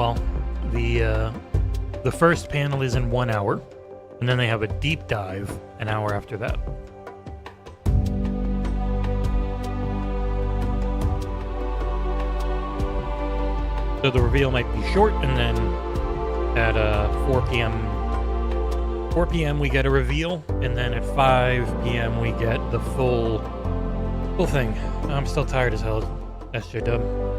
well, the first panel is in 1 hour, and then they have a deep dive an hour after that. So the reveal might be short, and then at 4 p.m. we get a reveal, and then at 5 p.m. we get the full thing. I'm still tired as hell, SJW.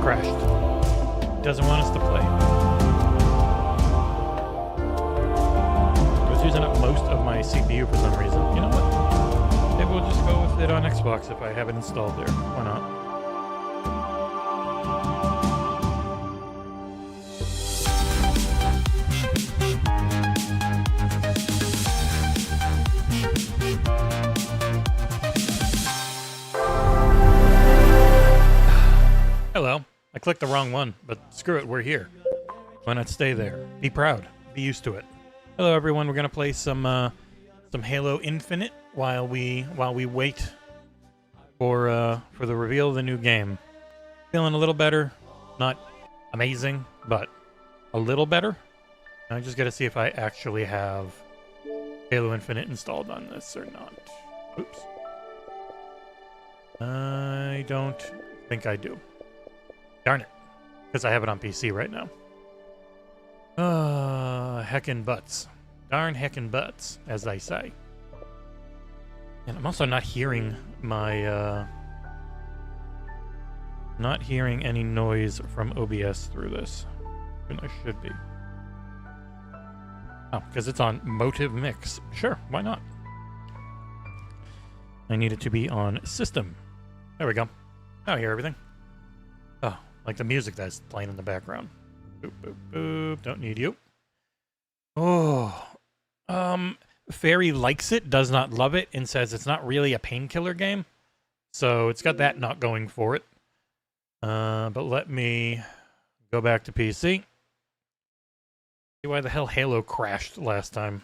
Crashed. Doesn't want us to play. I was using up most of my CPU for some reason. You know what? Maybe we'll just go with it on Xbox if I have it installed there. Why not? Hello. I clicked the wrong one, but screw it, we're here. Why not stay there? Be proud. Be used to it. Hello everyone, we're gonna play some Halo Infinite while we wait for the reveal of the new game. Feeling a little better. Not amazing, but a little better. I just gotta see if I actually have Halo Infinite installed on this or not. Oops. I don't think I do. Darn it. Because I have it on PC right now. Heckin' butts. Darn heckin' butts, as they say. And I'm also not hearing my, not hearing any noise from OBS through this. And I should be. Oh, because it's on Motive Mix. Sure, why not? I need it to be on System. There we go. Now I hear everything. Oh. Like the music that's playing in the background. Boop, boop, boop. Don't need you. Oh. Fairy likes it, does not love it, and says it's not really a painkiller game. So it's got that not going for it. But let me go back to PC. See why the hell Halo crashed last time.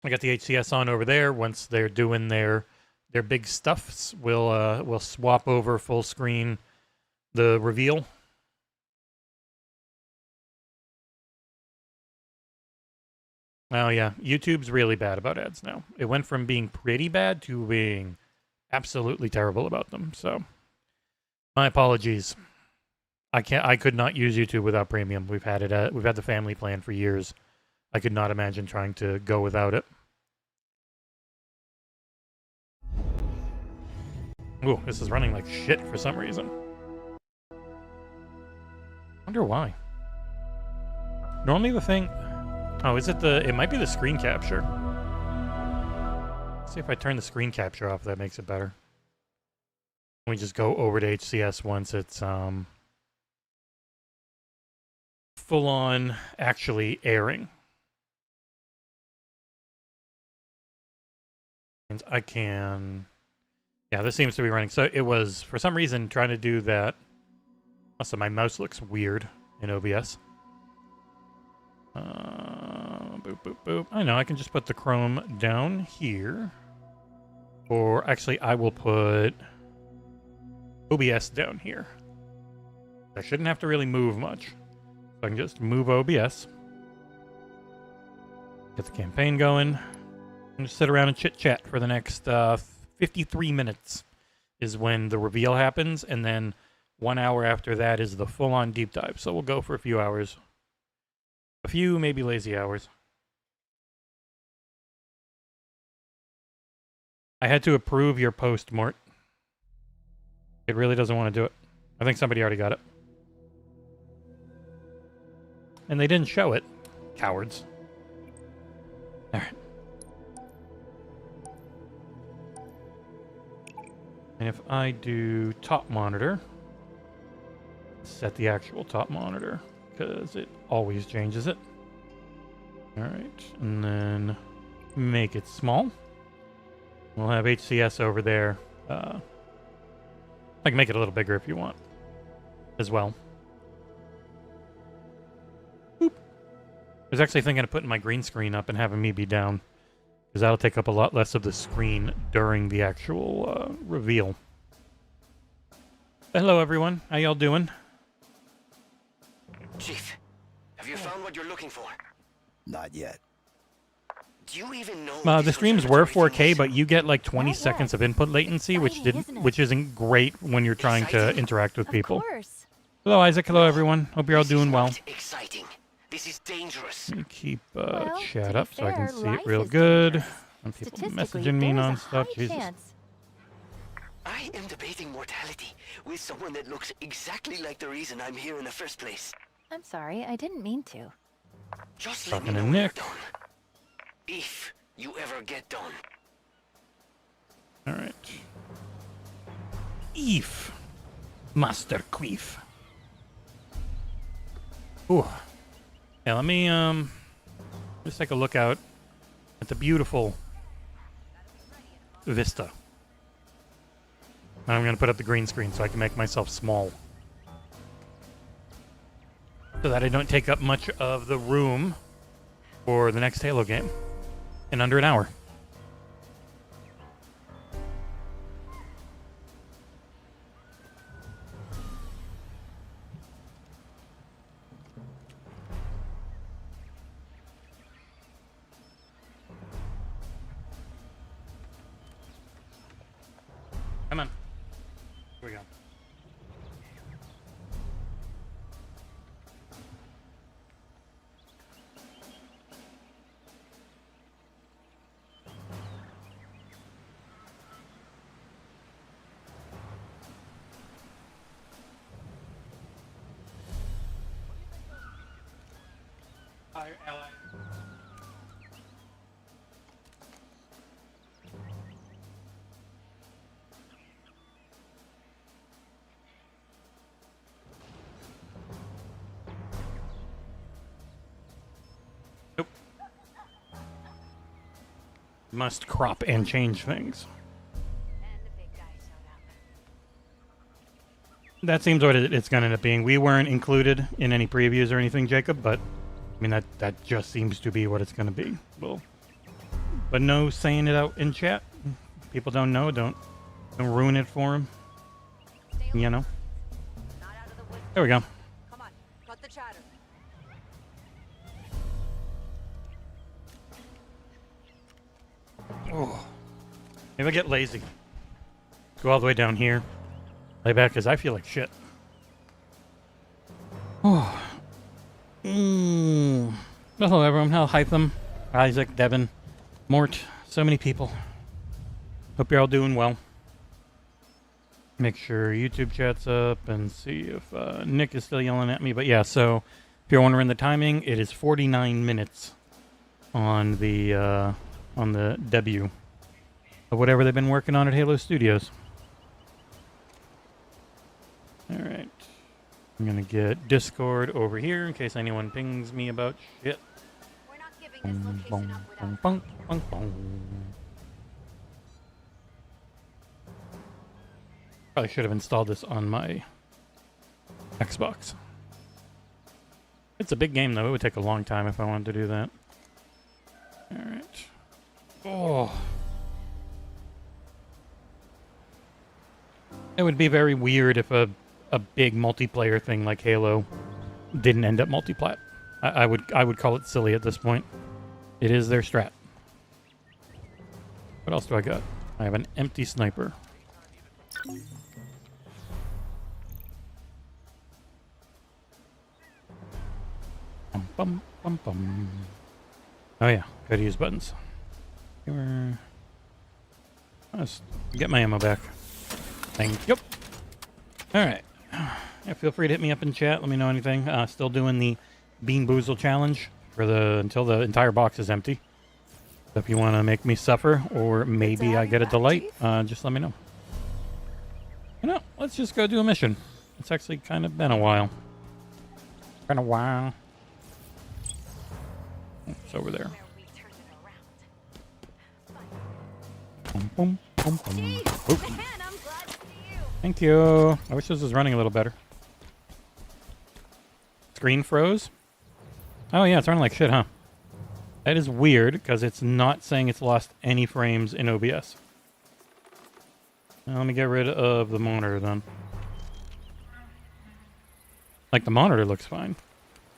I got the HCS on over there. Once they're doing their big stuffs, we'll swap over full screen the reveal. Oh yeah, YouTube's really bad about ads now. It went from being pretty bad to being absolutely terrible about them. So my apologies. I could not use YouTube without premium. We've had it. We've had the family plan for years. I could not imagine trying to go without it. Ooh, this is running like shit for some reason. Wonder why. Normally the thing... Oh, is it the... It might be the screen capture. Let's see if I turn the screen capture off, that makes it better. We just go over to HCS once it's full on actually airing. And I can... Yeah, this seems to be running. So it was, for some reason, trying to do that. Also, my mouse looks weird in OBS. Boop, boop, boop. I know, I can just put the Chrome down here. Or actually, I will put OBS down here. I shouldn't have to really move much. So I can just move OBS. Get the campaign going. And just sit around and chit-chat for the next 53 minutes is when the reveal happens. And then 1 hour after that is the full-on deep dive. So we'll go for a few hours. A few, maybe lazy hours. I had to approve your post, Mort. It really doesn't want to do it. I think somebody already got it. And they didn't show it. Cowards. Alright. And if I do top monitor, set the actual top monitor, because it always changes it. Alright, and then make it small. We'll have HCS over there. I can make it a little bigger if you want as well. Boop. I was actually thinking of putting my green screen up and having me be down, because that'll take up a lot less of the screen during the actual reveal. Hello, everyone. How y'all doing? Chief, have you found what you're looking for? Not yet. Do you even know the streams were 4K, but you get like 20 seconds of input latency, which isn't great when you're trying to interact with people. Of course. Hello, Isaac. Hello, everyone. Hope you're all doing well. Exciting. This is dangerous. Let me keep Well, chat to up be so I can fair, see it life real is good. dangerous. And people Statistically, messaging me there's a non-stop. high Jesus. chance. I am debating mortality with someone that looks exactly like the reason I'm here in the first place. I'm sorry, I didn't mean to. Just let me Talking to know when you're Nick. done. If you ever get done. All right. Eve. Master Queef. Ooh. Yeah, let me just take a look out at the beautiful vista. I'm going to put up the green screen so I can make myself small, so that I don't take up much of the room for the next Halo game in under an hour. Come on. Here we go. Hi, ally. Nope. Must crop and change things. That seems what it's going to end up being. We weren't included in any previews or anything, Jacob, but I mean, that just seems to be what it's going to be. Well, but no saying it out in chat. People don't know. Don't ruin it for them. You know? There we go. Come on, cut the chatter. Oh. Maybe I get lazy. Go all the way down here. Lay back, because I feel like shit. Oh. Hello, everyone. Hello, Hytham, Isaac, Devin, Mort. So many people. Hope you're all doing well. Make sure YouTube chat's up and see if Nick is still yelling at me. But yeah, so if you're wondering the timing, it is 49 minutes on the debut of whatever they've been working on at Halo Studios. All right. I'm going to get Discord over here in case anyone pings me about shit. We're not giving this location up without. Probably should have installed this on my Xbox. It's a big game, though. It would take a long time if I wanted to do that. All right. Oh. It would be very weird if a a big multiplayer thing like Halo didn't end up multiplat. I would call it silly at this point. It is their strat. What else do I got? I have an empty sniper. Bum, bum, bum, bum. Oh yeah, gotta use buttons. Let's get my ammo back. Thank you. Alright. Yeah, feel free to hit me up in chat. Let me know anything. Still doing the Bean Boozle challenge for until the entire box is empty. So if you want to make me suffer, or maybe I get a delight, just let me know. You know, let's just go do a mission. It's actually kind of been a while. Been a while. Oh, it's over there. Boom, boom, boom, boom. Thank you. I wish this was running a little better. Screen froze? Oh yeah, it's running like shit, huh? That is weird, because it's not saying it's lost any frames in OBS. Now, let me get rid of the monitor then. Like, the monitor looks fine.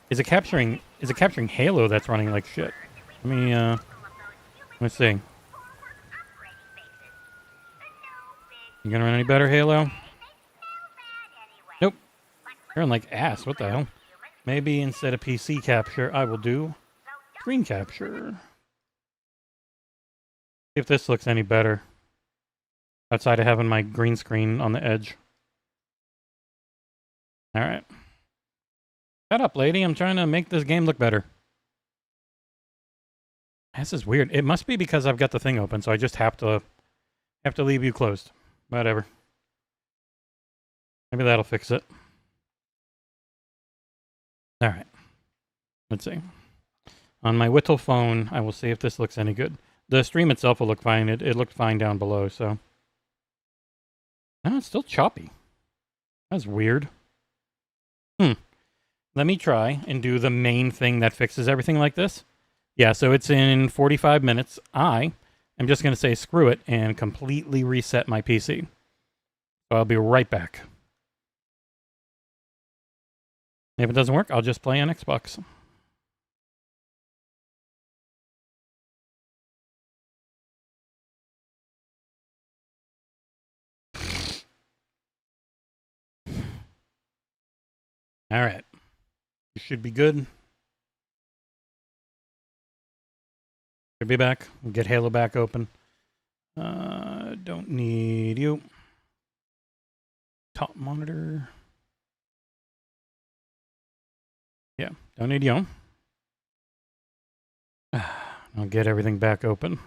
Is it capturing Halo that's running like shit? Let's see. You gonna run any better, Halo? Nope. You're like ass. What the hell? Maybe instead of PC capture, I will do screen capture. See if this looks any better. Outside of having my green screen on the edge. Alright. Shut up, lady. I'm trying to make this game look better. This is weird. It must be because I've got the thing open, so I just have to leave you closed. Whatever. Maybe that'll fix it. Alright. Let's see. On my Whittle phone, I will see if this looks any good. The stream itself will look fine. It looked fine down below, so. No, it's still choppy. That's weird. Let me try and do the main thing that fixes everything like this. Yeah, so it's in 45 minutes. I am just going to say screw it and completely reset my PC. So I'll be right back. If it doesn't work, I'll just play on Xbox. All right. You should be good. Should be back. We'll get Halo back open. Don't need you. Top monitor. Yeah, don't need you. I'll get everything back open.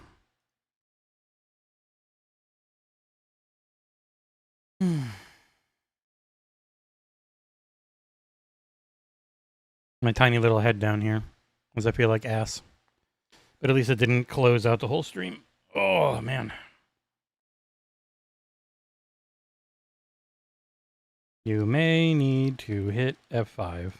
My tiny little head down here, as I feel like ass. But at least it didn't close out the whole stream. Oh, man. You may need to hit F5/refresh.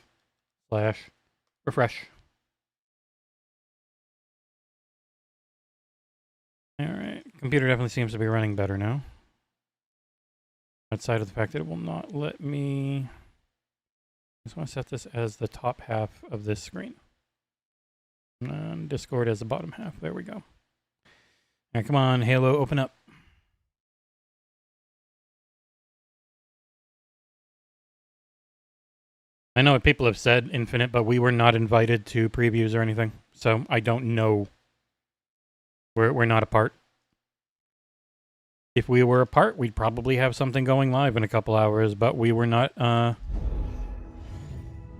Alright, computer definitely seems to be running better now. Outside of the fact that it will not let me... I just want to set this as the top half of this screen. And Discord as the bottom half. There we go. All right, come on, Halo, open up. I know what people have said, Infinite, but we were not invited to previews or anything. So I don't know. We're not a part. If we were a part, we'd probably have something going live in a couple hours, but we were not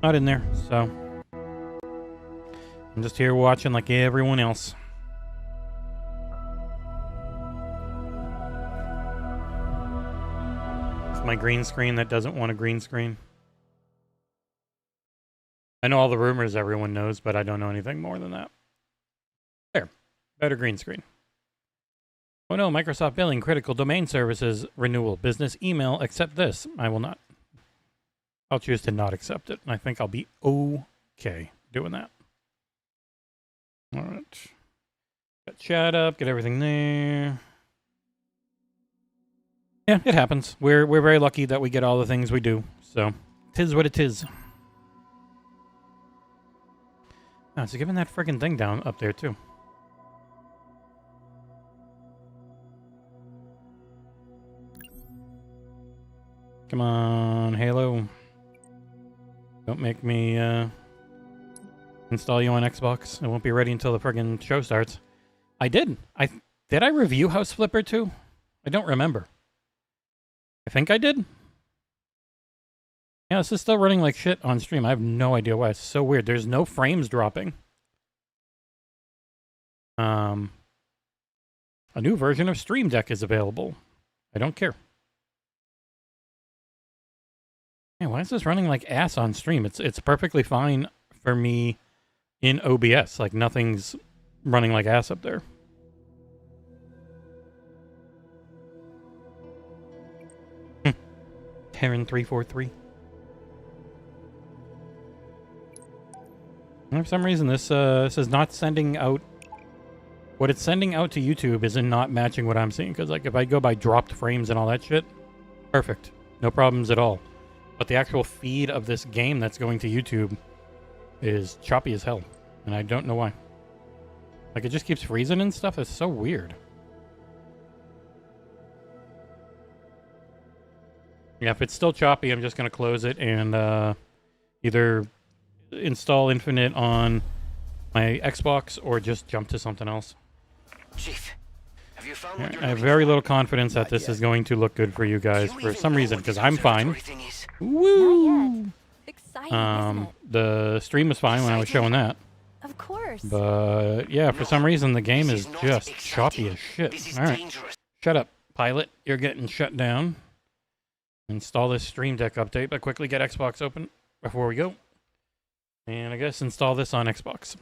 in there, so I'm just here watching like everyone else. It's my green screen that doesn't want a green screen. I know all the rumors everyone knows, but I don't know anything more than that. There. Better green screen. Oh no, Microsoft billing, critical domain services, renewal, business email, accept this. I will not. I'll choose to not accept it. I think I'll be okay doing that. All right. Got chat up, get everything there. Yeah, it happens. We're very lucky that we get all the things we do. So, tis what it is. Oh, it's giving that friggin' thing down up there, too. Come on, Halo. Don't make me install you on Xbox. It won't be ready until the friggin' show starts. I did. Did I review House Flipper 2? I don't remember. I think I did. Yeah, this is still running like shit on stream. I have no idea why. It's so weird. There's no frames dropping. A new version of Stream Deck is available. I don't care. Yeah, why is this running like ass on stream? It's perfectly fine for me in OBS. Like nothing's running like ass up there. Terran343. For some reason, this is not sending out. What it's sending out to YouTube is not matching what I'm seeing. Because like if I go by dropped frames and all that shit, perfect, no problems at all. But the actual feed of this game that's going to YouTube is choppy as hell, and I don't know why. Like it just keeps freezing and stuff. It's so weird. Yeah, if it's still choppy, I'm just gonna close it and either install Infinite on my Xbox or just jump to something else. Chief, have you found what you're I have looking very for? little confidence that this is going to look good for you guys Do you for even some know reason, what because this I'm fine. observatory thing is? Woo! Not yet. Exciting, isn't it? The stream was fine when I was showing that. Of course. But yeah, for some reason the game is not just exciting. choppy as shit. This is Alright. dangerous. Shut up, pilot. You're getting shut down. Install this Stream Deck update, but quickly get Xbox open before we go. And I guess install this on Xbox.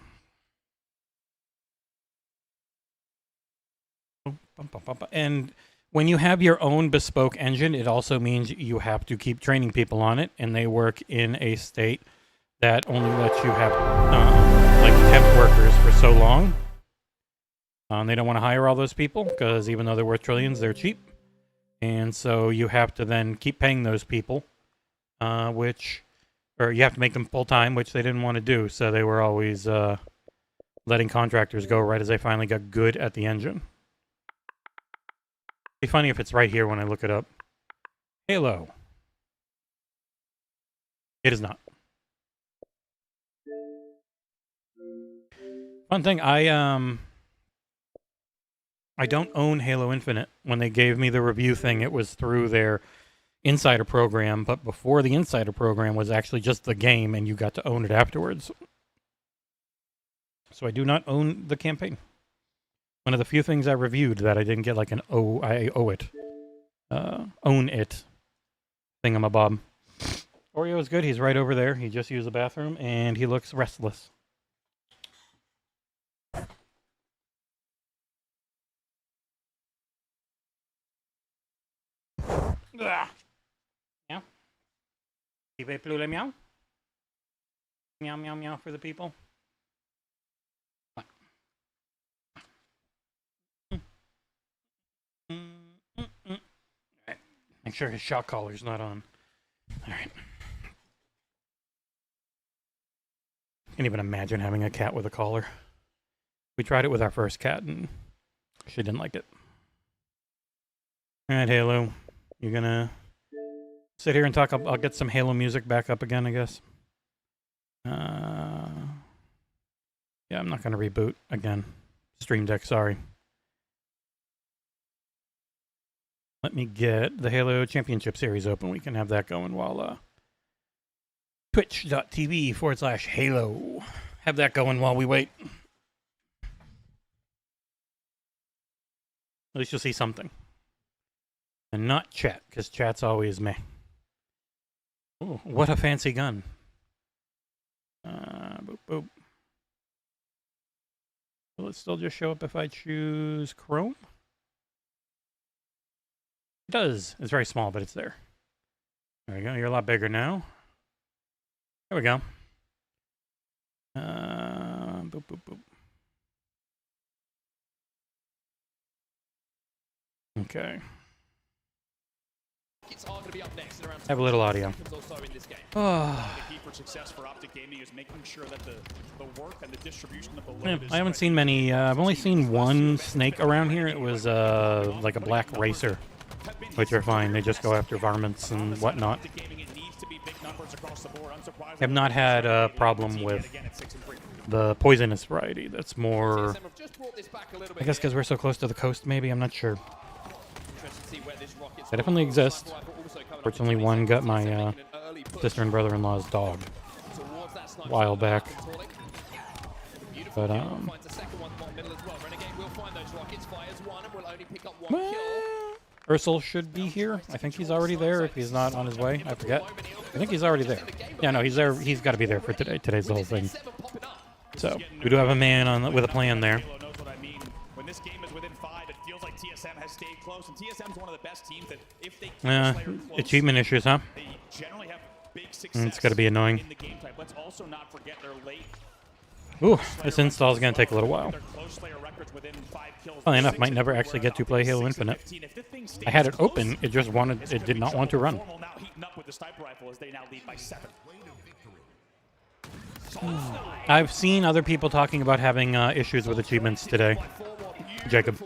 And when you have your own bespoke engine, it also means you have to keep training people on it, and they work in a state that only lets you have like temp workers for so long. They don't want to hire all those people because even though they're worth trillions, they're cheap. And so you have to then keep paying those people, or you have to make them full-time, which they didn't want to do. So they were always letting contractors go right as they finally got good at the engine. It'd be funny if it's right here when I look it up. Halo. It is not. Fun thing, I don't own Halo Infinite. When they gave me the review thing, it was through their Insider program, but before the Insider program was actually just the game, and you got to own it afterwards. So I do not own the campaign. One of the few things I reviewed that I didn't get like an I owe it. Own it thingamabob. Oreo is good. He's right over there. He just used the bathroom, and he looks restless. Meow. Meow. Meow, meow, meow for the people. Alright. Make sure his shock collar's not on. Alright. Can't even imagine having a cat with a collar. We tried it with our first cat and she didn't like it. Alright, Halo. You're gonna sit here and talk. I'll get some Halo music back up again, I guess. Yeah, I'm not gonna reboot again. Stream Deck, sorry. Let me get the Halo Championship Series open. We can have that going while twitch.tv/Halo. Have that going while we wait. At least you'll see something. And not chat, because chat's always meh. Oh, what a fancy gun. Boop, boop. Will it still just show up if I choose Chrome? It does. It's very small, but it's there. There we go. You're a lot bigger now. There we go. Boop, boop, boop. Okay. Have a little audio. The key for success for Optic Gaming is making sure that the work and the distribution of the load is I haven't seen many. I've only seen one snake around here. It was like a black racer, which are fine. They just go after varmints and whatnot. Have not had a problem with the poisonous variety. That's more, I guess, because we're so close to the coast. Maybe, I'm not sure. They definitely exist. Fortunately, one got my sister and brother-in-law's dog a while back. But Ursel should be here. I think he's already there. If he's not on his way, I forget. I think he's already there. Yeah, no, he's there. He's got to be there for today. Today's the whole thing. So we do have a man with a plan there. When this game is within 5, it feels like TSM has stayed close, and TSM's one of the best teams that if they keep a player close, achievement issues, huh? they generally have big success. It's got to be annoying. In the game type. Let's also not forget their late. Ooh, this install is going to take a little while. Funny enough, might never actually get to play Halo Infinite. I had it open, it just wanted, it did not want to run. I've seen other people talking about having issues with achievements today. Jacob.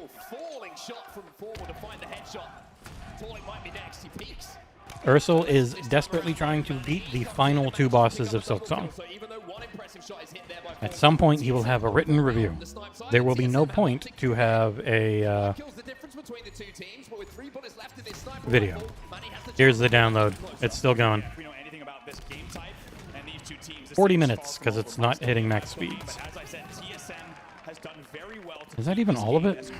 Ursel is desperately trying to beat the final 2 bosses of Silksong. At some point, he will have a written review. There will be no point to have a video. Here's the download. It's still going. 40 minutes, because it's not hitting max speeds. Is that even all of it?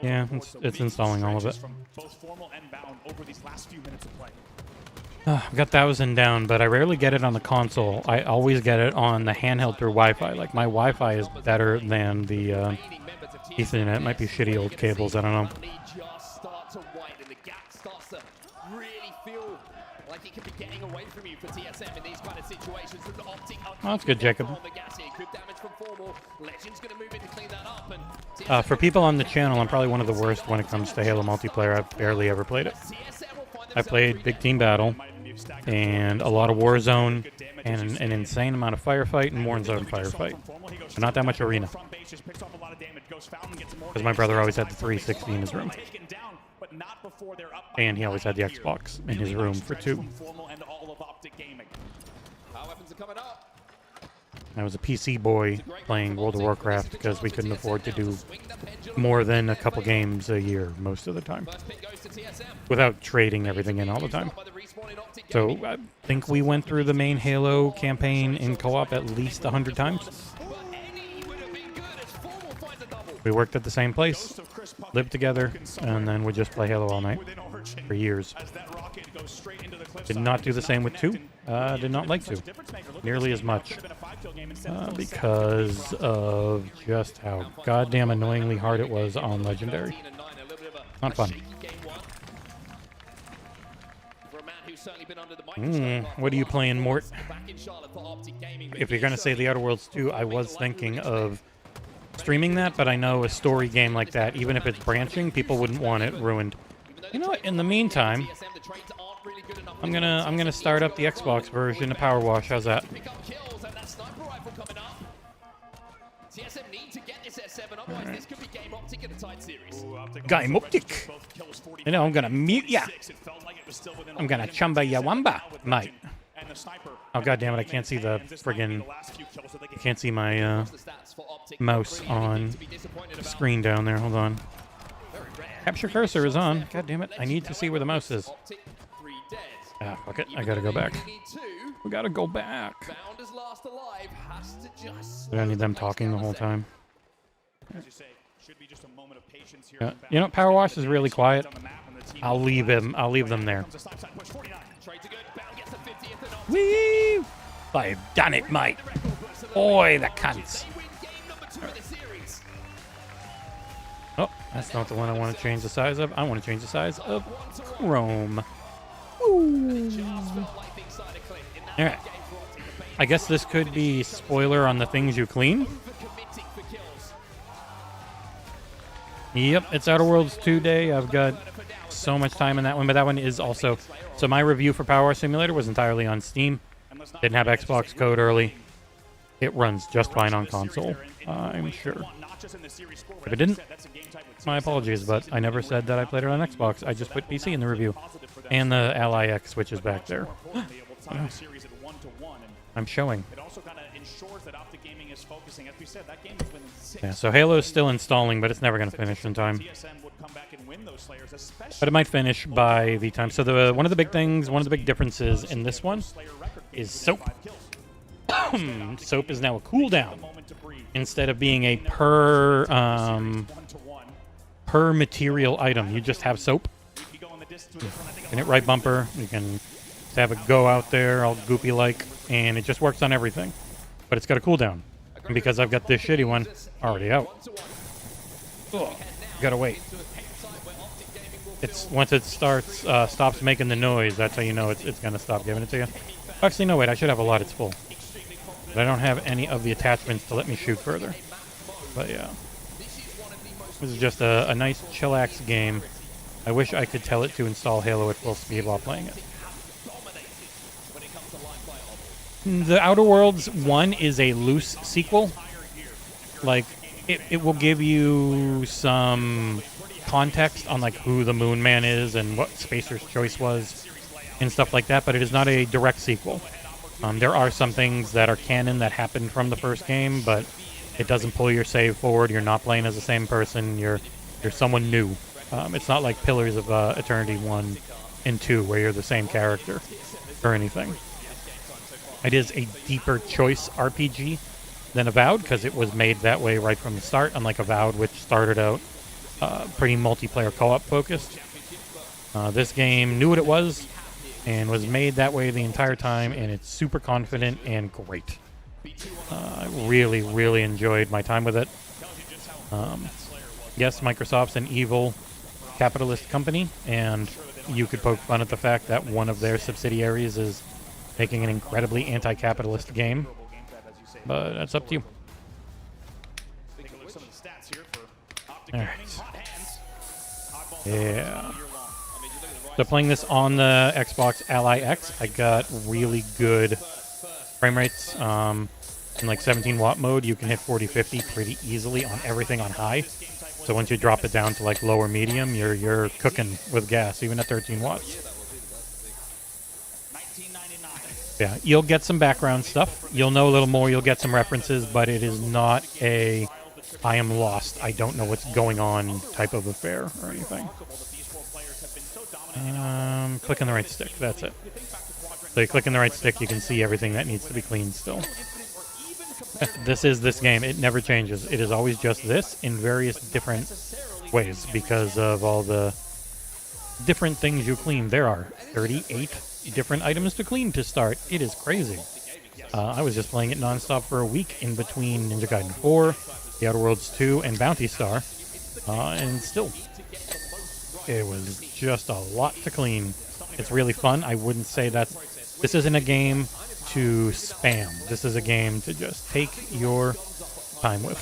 Yeah, it's installing all of it. I've got 1,000 down, but I rarely get it on the console. I always get it on the handheld through Wi-Fi. Like, my Wi-Fi is better than the Ethernet. It might be shitty old cables, I don't know. Oh, that's good, Jacob. For people on the channel, I'm probably one of the worst when it comes to Halo multiplayer. I've barely ever played it. I played Big Team Battle, and a lot of Warzone, and an insane amount of Firefight and Warzone Firefight. But not that much Arena. Because my brother always had the 360 in his room. And he always had the Xbox in his room for 2. I was a PC boy playing World of Warcraft because we couldn't afford to do more than a couple games a year most of the time. Without trading everything in all the time. So I think we went through the main Halo campaign in co-op at least 100 times. We worked at the same place, lived together, and then would just play Halo all night for years. Did not do the same with 2. Did not like to. Nearly as much. Because of just how goddamn annoyingly hard it was on Legendary. Not fun. What are you playing, Mort? If you're going to say The Outer Worlds 2, I was thinking of streaming that, but I know a story game like that, even if it's branching, people wouldn't want it ruined. You know what? In the meantime, I'm gonna start up the Xbox version of PowerWash. How's that? Game Optic. You know, I'm gonna mute ya. I'm gonna chumba ya wamba, mate. Oh, god damn it, I can't see the friggin'... I can't see my mouse on the screen down there. Hold on. Capture cursor is on. God damn it, I need to see where the mouse is. Ah, fuck it, I gotta go back. We gotta go back. I don't need them talking the whole time. You know, PowerWash is really quiet. I'll leave them there. Whee! I've done it, mate. Boy, the cunts. Oh, that's not the one I want to change the size of. I want to change the size of Chrome. Alright. I guess this could be spoiler on the things you clean. Yep, it's Outer Worlds 2 day. I've got so much time in that one, but that one is also... So my review for PowerWash Simulator was entirely on Steam. Didn't have Xbox code early. It runs just fine on console, I'm sure. If it didn't, my apologies, but I never said that I played it on Xbox. I just put PC in the review. And the Ally X switch is back there. I'm showing. Yeah, so Halo is still installing, but it's never going to finish in time. But it might finish by the time. So one of the big things, one of the big differences in this one is soap. Soap is now a cooldown instead of being a per material item. You just have soap. And hit right bumper. You can just have it go out there all goopy like, and it just works on everything. But it's got a cooldown. And because I've got this shitty one already out. Ugh, gotta wait. It's once it stops making the noise, that's how you know it's gonna stop giving it to you. Actually, no, wait, I should have a lot. It's full. But I don't have any of the attachments to let me shoot further. But yeah. This is just a nice chillax game. I wish I could tell it to install Halo at full speed while playing it. The Outer Worlds 1 is a loose sequel. Like, it will give you some context on like who the Moon Man is and what Spacer's Choice was and stuff like that, but it is not a direct sequel. There are some things that are canon that happened from the first game, but it doesn't pull your save forward. You're not playing as the same person. You're someone new. It's not like Pillars of Eternity 1 and 2 where you're the same character or anything. It is a deeper choice RPG than Avowed because it was made that way right from the start, unlike Avowed, which started out pretty multiplayer co-op focused. This game knew what it was and was made that way the entire time, and it's super confident and great. I really, really enjoyed my time with it. Yes, Microsoft's an evil capitalist company, and you could poke fun at the fact that one of their subsidiaries is making an incredibly anti-capitalist game, but that's up to you. Alright. Yeah. So playing this on the Xbox Ally X, I got really good frame rates. In like 17 watt mode, you can hit 40-50 pretty easily on everything on high. So once you drop it down to like lower medium, you're cooking with gas, even at 13 watts. Yeah, you'll get some background stuff. You'll know a little more. You'll get some references, but it is not a I am lost, I don't know what's going on type of affair or anything. Click on the right stick. That's it. So you click on the right stick, you can see everything that needs to be cleaned still. This is this game. It never changes. It is always just this in various different ways because of all the different things you clean. There are 38 different items to clean to start. It is crazy. I was just playing it nonstop for a week in between Ninja Gaiden 4, The Outer Worlds 2, and Bounty Star. And still, it was just a lot to clean. It's really fun. I wouldn't say this isn't a game to spam. This is a game to just take your time with.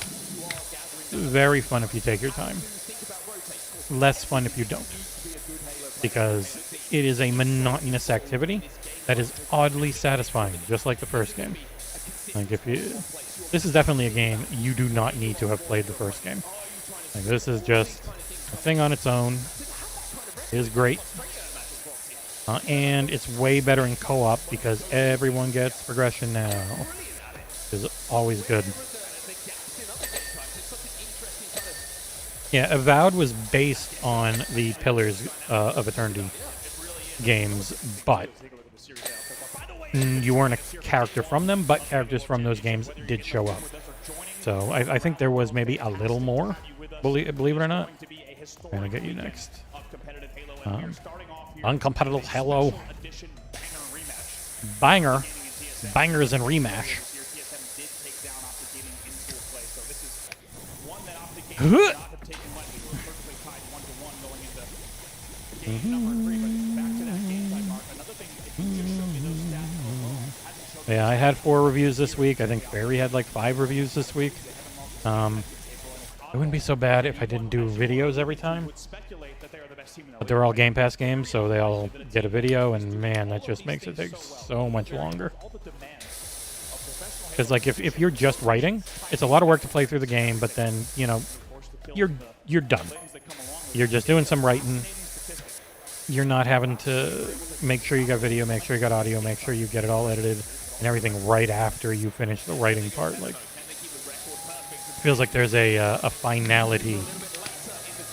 Very fun if you take your time. Less fun if you don't. Because it is a monotonous activity that is oddly satisfying, just like the first game. Like this is definitely a game you do not need to have played the first game. Like this is just a thing on its own. It is great. And it's way better in co-op because everyone gets progression now. Which is always good. Yeah, Avowed was based on the Pillars of Eternity games, but you weren't a character from them, but characters from those games did show up. So I think there was maybe a little more, believe it or not. I'm going to get you next. Uncompetitive Halo. Bangers and Remash. Yeah, I had 4 reviews this week. I think Barry had like 5 reviews this week. It wouldn't be so bad if I didn't do videos every time. would speculate that they are the best team in the But they're all Game Pass games, so they all get a video, and man, that just makes it take so much longer. Because like if you're just writing, it's a lot of work to play through the game, but then, you know, you're done. You're just doing some writing. You're not having to make sure you got video, make sure you got audio, make sure you get it all edited and everything right after you finish the writing part. Like, feels like there's a finality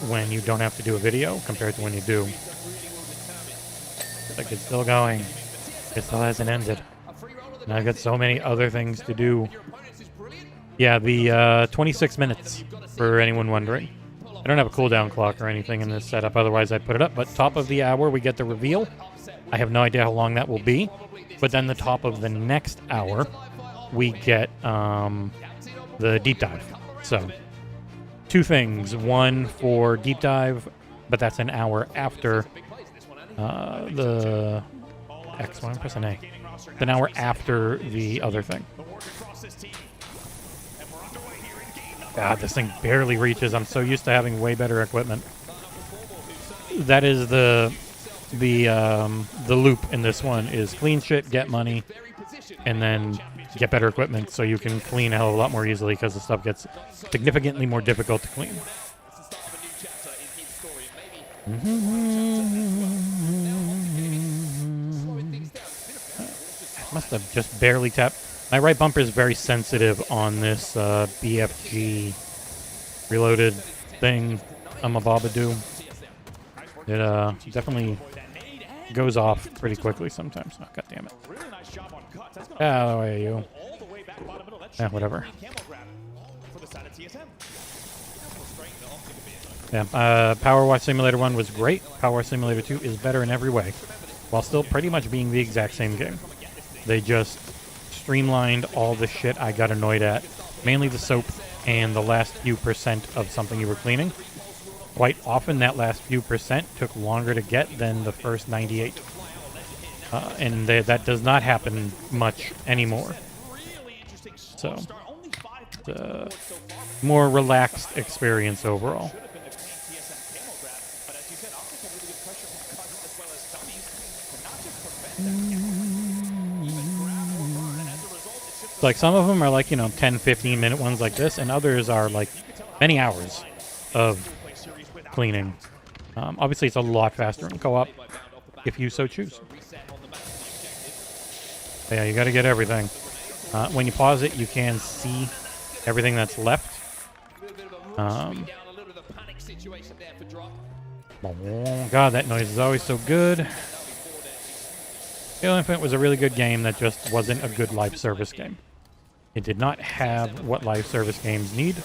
when you don't have to do a video compared to when you do. Like, it's still going. It still hasn't ended. And I've got so many other things to do. Yeah, the 26 minutes, for anyone wondering. I don't have a cooldown clock or anything in this setup, otherwise I'd put it up. But top of the hour, we get the reveal. I have no idea how long that will be. But then the top of the next hour, we get the deep dive. So, two things. One for deep dive, but that's an hour after the X. Why am I pressing A? An hour after the other thing. God, this thing barely reaches. I'm so used to having way better equipment. That is the loop in this one is clean shit, get money, and then get better equipment so you can clean a hell of a lot more easily because the stuff gets significantly more difficult to clean. Must have just barely tapped. My right bumper is very sensitive on this BFG reloaded thing. I'm a Babadoo. It definitely goes off pretty quickly sometimes. Oh, God damn it. Out of the way, you. Yeah, whatever. Yeah, PowerWash Simulator 1 was great. PowerWash Simulator 2 is better in every way, while still pretty much being the exact same game. They just streamlined all the shit I got annoyed at. Mainly the soap and the last few percent of something you were cleaning. Quite often that last few percent took longer to get than the first 98. And that does not happen much anymore. So, more relaxed experience overall. Like, some of them are like, 10, 15 minute ones like this, and others are like many hours of cleaning. Obviously, it's a lot faster in co-op if you so choose. But yeah, you got to get everything. When you pause it, you can see everything that's left. God, that noise is always so good. Halo Infinite was a really good game that just wasn't a good live service game. It did not have what live service games need,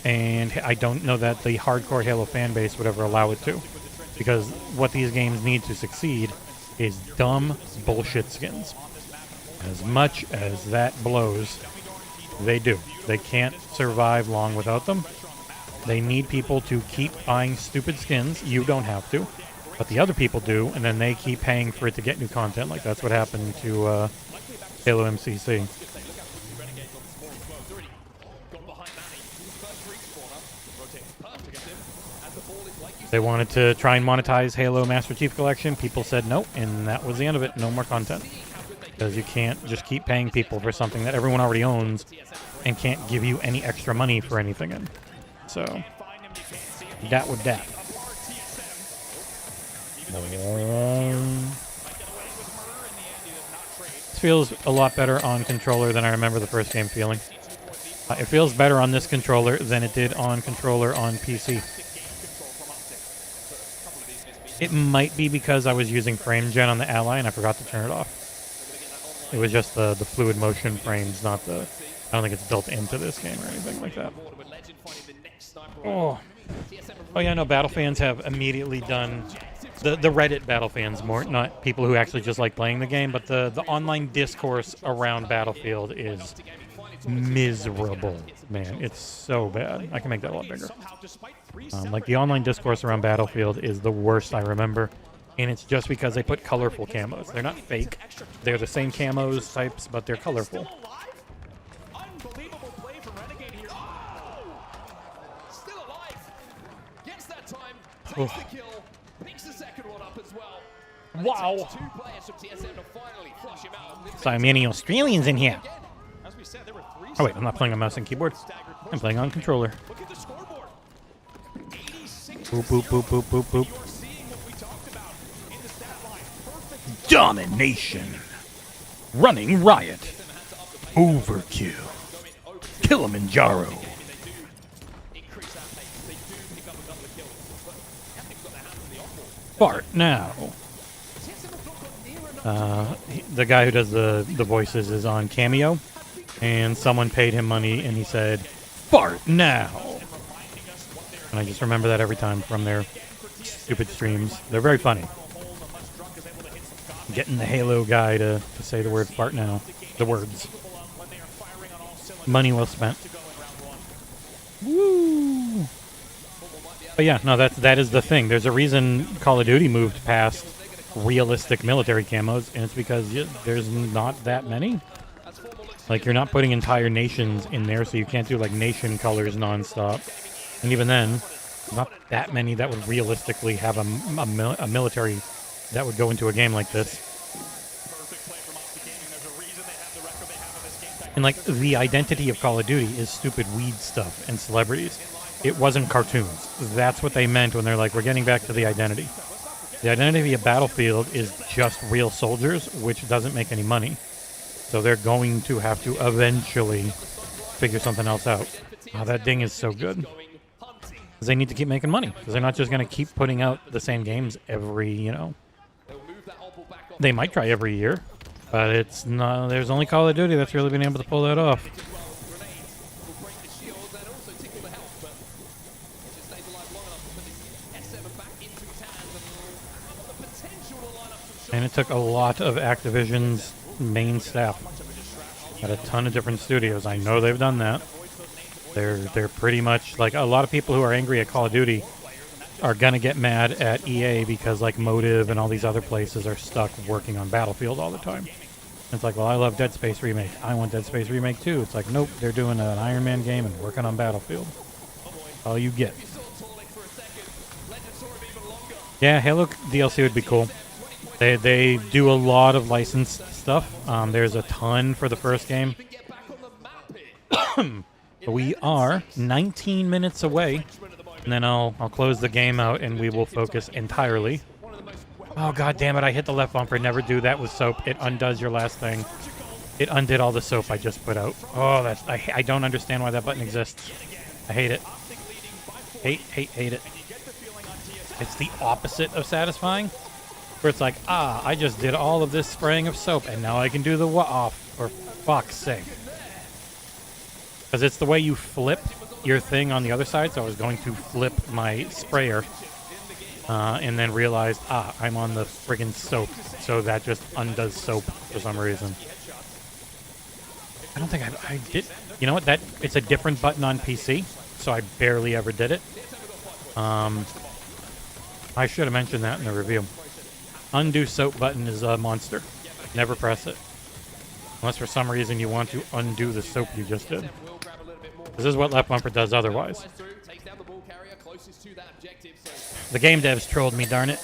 and I don't know that the hardcore Halo fan base would ever allow it to, because what these games need to succeed is dumb bullshit skins. As much as that blows, they do. They can't survive long without them. They need people to keep buying stupid skins. You don't have to, but the other people do, and then they keep paying for it to get new content. Like, that's what happened to Halo MCC. They wanted to try and monetize Halo Master Chief Collection. People said no, and that was the end of it. No more content. Because you can't just keep paying people for something that everyone already owns and can't give you any extra money for anything in. So, that would that. This feels a lot better on controller than I remember the first game feeling. It feels better on this controller than it did on controller on PC. It might be because I was using frame gen on the Ally and I forgot to turn it off. It was just the fluid motion frames, not the... I don't think it's built into this game or anything like that. Oh yeah, no, Battle fans have immediately done... The Reddit Battle fans, more, not people who actually just like playing the game, but the online discourse around Battlefield is miserable, man. It's so bad. I can make that a lot bigger. Like, the online discourse around Battlefield is the worst I remember, and it's just because they put colorful camos. They're not fake. They're the same camos types, but they're colorful. Finds the kill, picks the second one up as well. Wow. Two players from TSM to finally flush him out. So many Australians in here. As we said, there were 3 Oh wait, I'm not playing on mouse and keyboard. I'm playing on controller. Look at the scoreboard. 86. Boop, boop, boop, boop, boop, boop. You're seeing what we talked about in the stat line. Perfect. Domination. Running riot. Overkill. Kilimanjaro. Increase that pace. They do pick up a couple of kills, but Epic's got their hands on the off-ball. Fart now. The guy who does the voices is on Cameo, and someone paid him money, and he said, "Fart now." And I just remember that every time from their stupid streams. They're very funny. Getting the Halo guy to say the word "fart now," the words. Money well spent. Woo! But yeah, no, that is the thing. There's a reason Call of Duty moved past realistic military camos, and it's because there's not that many. Like, you're not putting entire nations in there, so you can't do like nation colors nonstop. And even then, not that many that would realistically have a military that would go into a game like this. And like, the identity of Call of Duty is stupid weed stuff and celebrities. It wasn't cartoons. That's what they meant when they're like, we're getting back to the identity. The identity of Battlefield is just real soldiers, which doesn't make any money. So they're going to have to eventually figure something else out. Oh, that ding is so good. Because they need to keep making money. Because they're not just going to keep putting out the same games every, you know. They might try every year. But it's not. There's only Call of Duty that's really been able to pull that off. And it took a lot of Activision's main staff at a ton of different studios. I know they've done that. They're pretty much like, a lot of people who are angry at Call of Duty are gonna get mad at EA because like Motive and all these other places are stuck working on Battlefield all the time. It's like, well, I love Dead Space Remake. I want Dead Space Remake too. It's like, nope, they're doing an Iron Man game and working on Battlefield. All you get. Yeah, Halo DLC would be cool. They do a lot of licensed stuff. There's a ton for the first game. We are 19 minutes away, and then I'll close the game out and we will focus entirely. Oh, god damn it, I hit the left bumper. Never do that with soap. It undoes your last thing. It undid all the soap I just put out. Oh, I don't understand why that button exists. I hate it. Hate it. It's the opposite of satisfying. Where it's like, I just did all of this spraying of soap, and now I can do the off, for fuck's sake. Because it's the way you flip your thing on the other side, so I was going to flip my sprayer, and then realized, I'm on the friggin' soap, so that just undoes soap for some reason. I don't think I did. You know what? It's a different button on PC, so I barely ever did it. I should have mentioned that in the review. Undo soap button is a monster. Never press it. Unless for some reason you want to undo the soap you just did. This is what left bumper does otherwise. The game devs trolled me, darn it.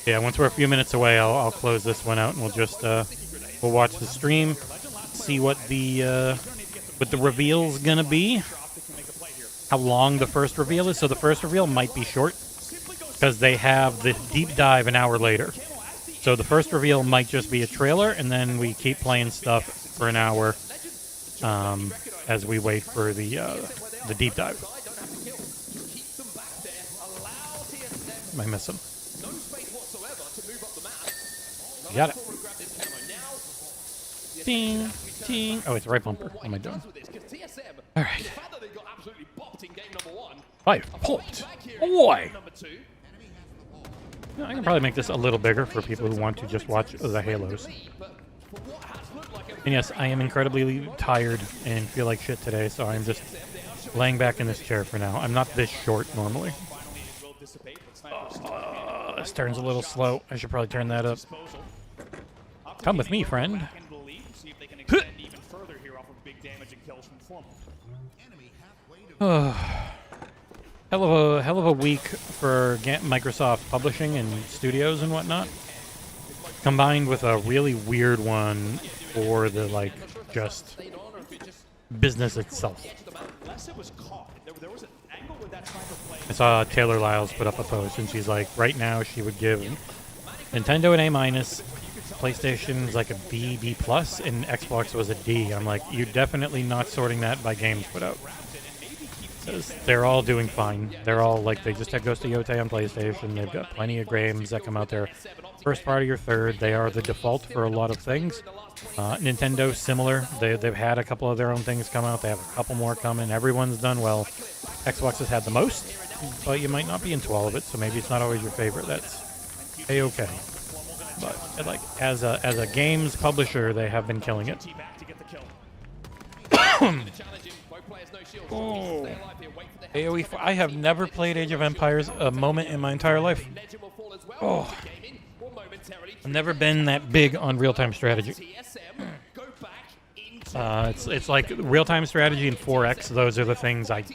Yeah, once we're a few minutes away, I'll close this one out and we'll just we'll watch the stream, see what the reveal's gonna be. How long the first reveal is. So the first reveal might be short because they have the deep dive an hour later. So the first reveal might just be a trailer, and then we keep playing stuff for an hour as we wait for the deep dive. What am I missing? Got it. Ding, ding. Oh, it's right bumper. What am I doing? All right. 5 popped. Boy. I can probably make this a little bigger for people who want to just watch the Halos. And yes, I am incredibly tired and feel like shit today, so I'm just laying back in this chair for now. I'm not this short normally. This turn's a little slow. I should probably turn that up. Come with me, friend. Hell of a week for Microsoft publishing and studios and whatnot, combined with a really weird one for the like just business itself. I saw Taylor Lyles put up a post, and she's like, right now she would give Nintendo an A-, PlayStation's like a B, B+, and Xbox was a D. I'm like, you're definitely not sorting that by games put out. They're all doing fine. They're all like, they just had Ghost of Yotei on PlayStation. They've got plenty of games that come out there. First party or third, they are the default for a lot of things. Nintendo, similar. They've had a couple of their own things come out. They have a couple more coming. Everyone's done well. Xbox has had the most, but you might not be into all of it, so maybe it's not always your favorite. That's A-okay. But like as a games publisher, they have been killing it. Oh. AoE. I have never played Age of Empires a moment in my entire life. Oh. I've never been that big on real-time strategy. It's like real-time strategy and 4X. Those are the things I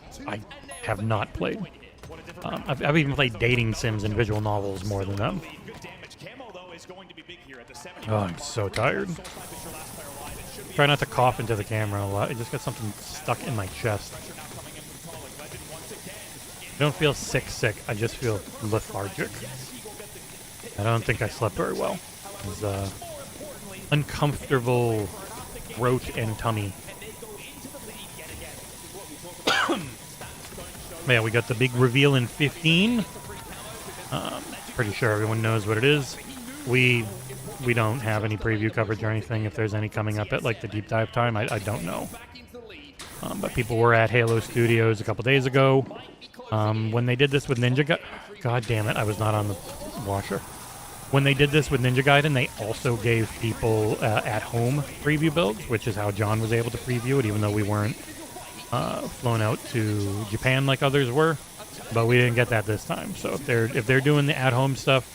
have not played. I've even played dating sims and visual novels more than them. Oh, I'm so tired. Try not to cough into the camera a lot. I just got something stuck in my chest. I don't feel sick. I just feel lethargic. I don't think I slept very well. It was uncomfortable throat and tummy. Yeah, we got the big reveal in 15. Pretty sure everyone knows what it is. We don't have any preview coverage or anything. If there's any coming up at like the deep dive time, I don't know. But people were at Halo Studios a couple days ago when they did this with Ninja God damn it, I was not on the washer. When they did this with Ninja Gaiden, they also gave people at-home preview builds, which is how John was able to preview it, even though we weren't flown out to Japan like others were. But we didn't get that this time. So if they're doing the at-home stuff,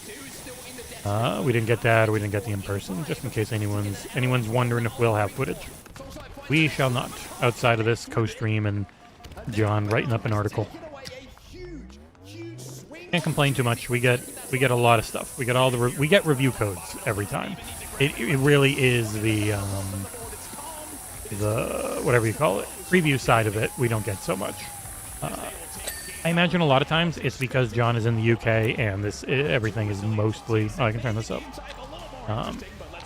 we didn't get that, or we didn't get the in-person, just in case anyone's wondering if we'll have footage. We shall not, outside of this co-stream and John writing up an article. Can't complain too much. We get a lot of stuff. We get all we get review codes every time. It really is the whatever you call it, preview side of it. We don't get so much. I imagine a lot of times it's because John is in the UK and everything is mostly. Oh, I can turn this up.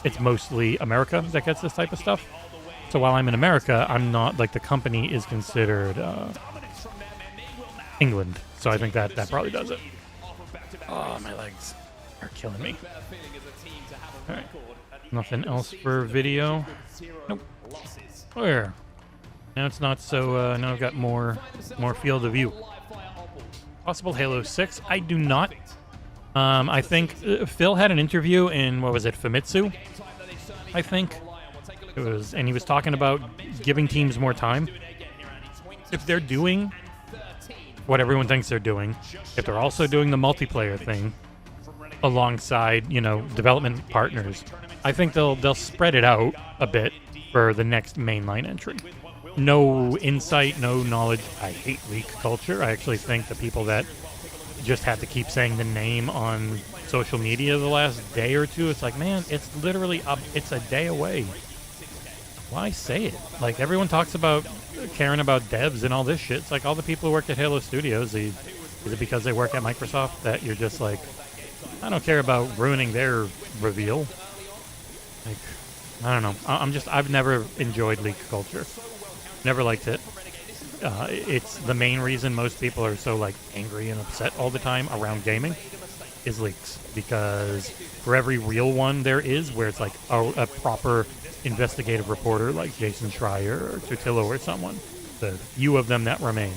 It's mostly America that gets this type of stuff. So while I'm in America, I'm not, like, the company is considered England. So I think that probably does it. Oh, my legs are killing me. All right. Nothing else for video? Nope. Where? Now it's not so, now I've got more field of view. Possible Halo 6? I do not. I think Phil had an interview in, what was it, Famitsu? I think. It was, and he was talking about giving teams more time. If they're doing what everyone thinks they're doing, if they're also doing the multiplayer thing alongside, development partners, I think they'll spread it out a bit for the next mainline entry. No insight, no knowledge. I hate leak culture. I actually think the people that just had to keep saying the name on social media the last day or two, it's like, man, it's literally it's a day away. Why say it? Like, everyone talks about caring about devs and all this shit. It's like all the people who work at Halo Studios, is it because they work at Microsoft that you're just like, I don't care about ruining their reveal? Like, I don't know. I've never enjoyed leak culture. Never liked it. It's the main reason most people are so, like, angry and upset all the time around gaming is leaks. Because for every real one there is, where it's like a proper investigative reporter like Jason Schreier or Tutillo or someone, the few of them that remain,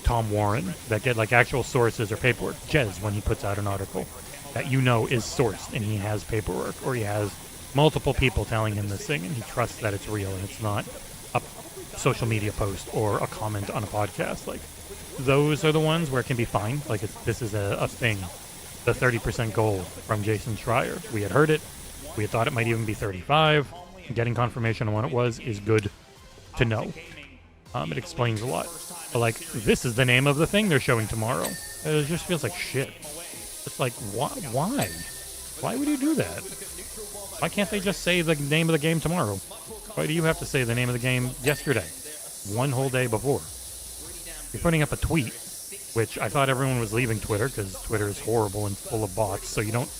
Tom Warren, that get like actual sources or paperwork. Jez, when he puts out an article that is sourced and he has paperwork, or he has multiple people telling him this thing and he trusts that it's real and it's not a social media post or a comment on a podcast. Like, those are the ones where it can be fine. Like, this is a thing. The 30% goal from Jason Schreier. We had heard it. We had thought it might even be 35. Getting confirmation on what it was is good to know. It explains a lot. But like, this is the name of the thing they're showing tomorrow. It just feels like shit. It's like, why? Why would you do that? Why can't they just say the name of the game tomorrow? Why do you have to say the name of the game yesterday? One whole day before. You're putting up a tweet, which I thought everyone was leaving Twitter because Twitter is horrible and full of bots, so you don't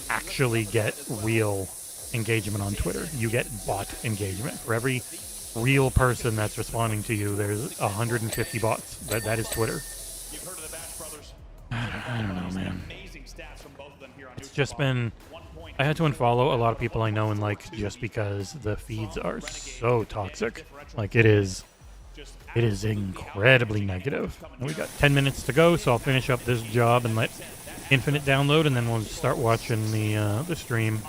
actually get real engagement on Twitter. You get bot engagement. For every real person that's responding to you, there's 150 bots. That is Twitter. I don't know, man. It's just been... I had to unfollow a lot of people I know and like just because the feeds are so toxic. Like, it is incredibly negative. And we got 10 minutes to go, so I'll finish up this job and let Infinite download, and then we'll start watching the stream.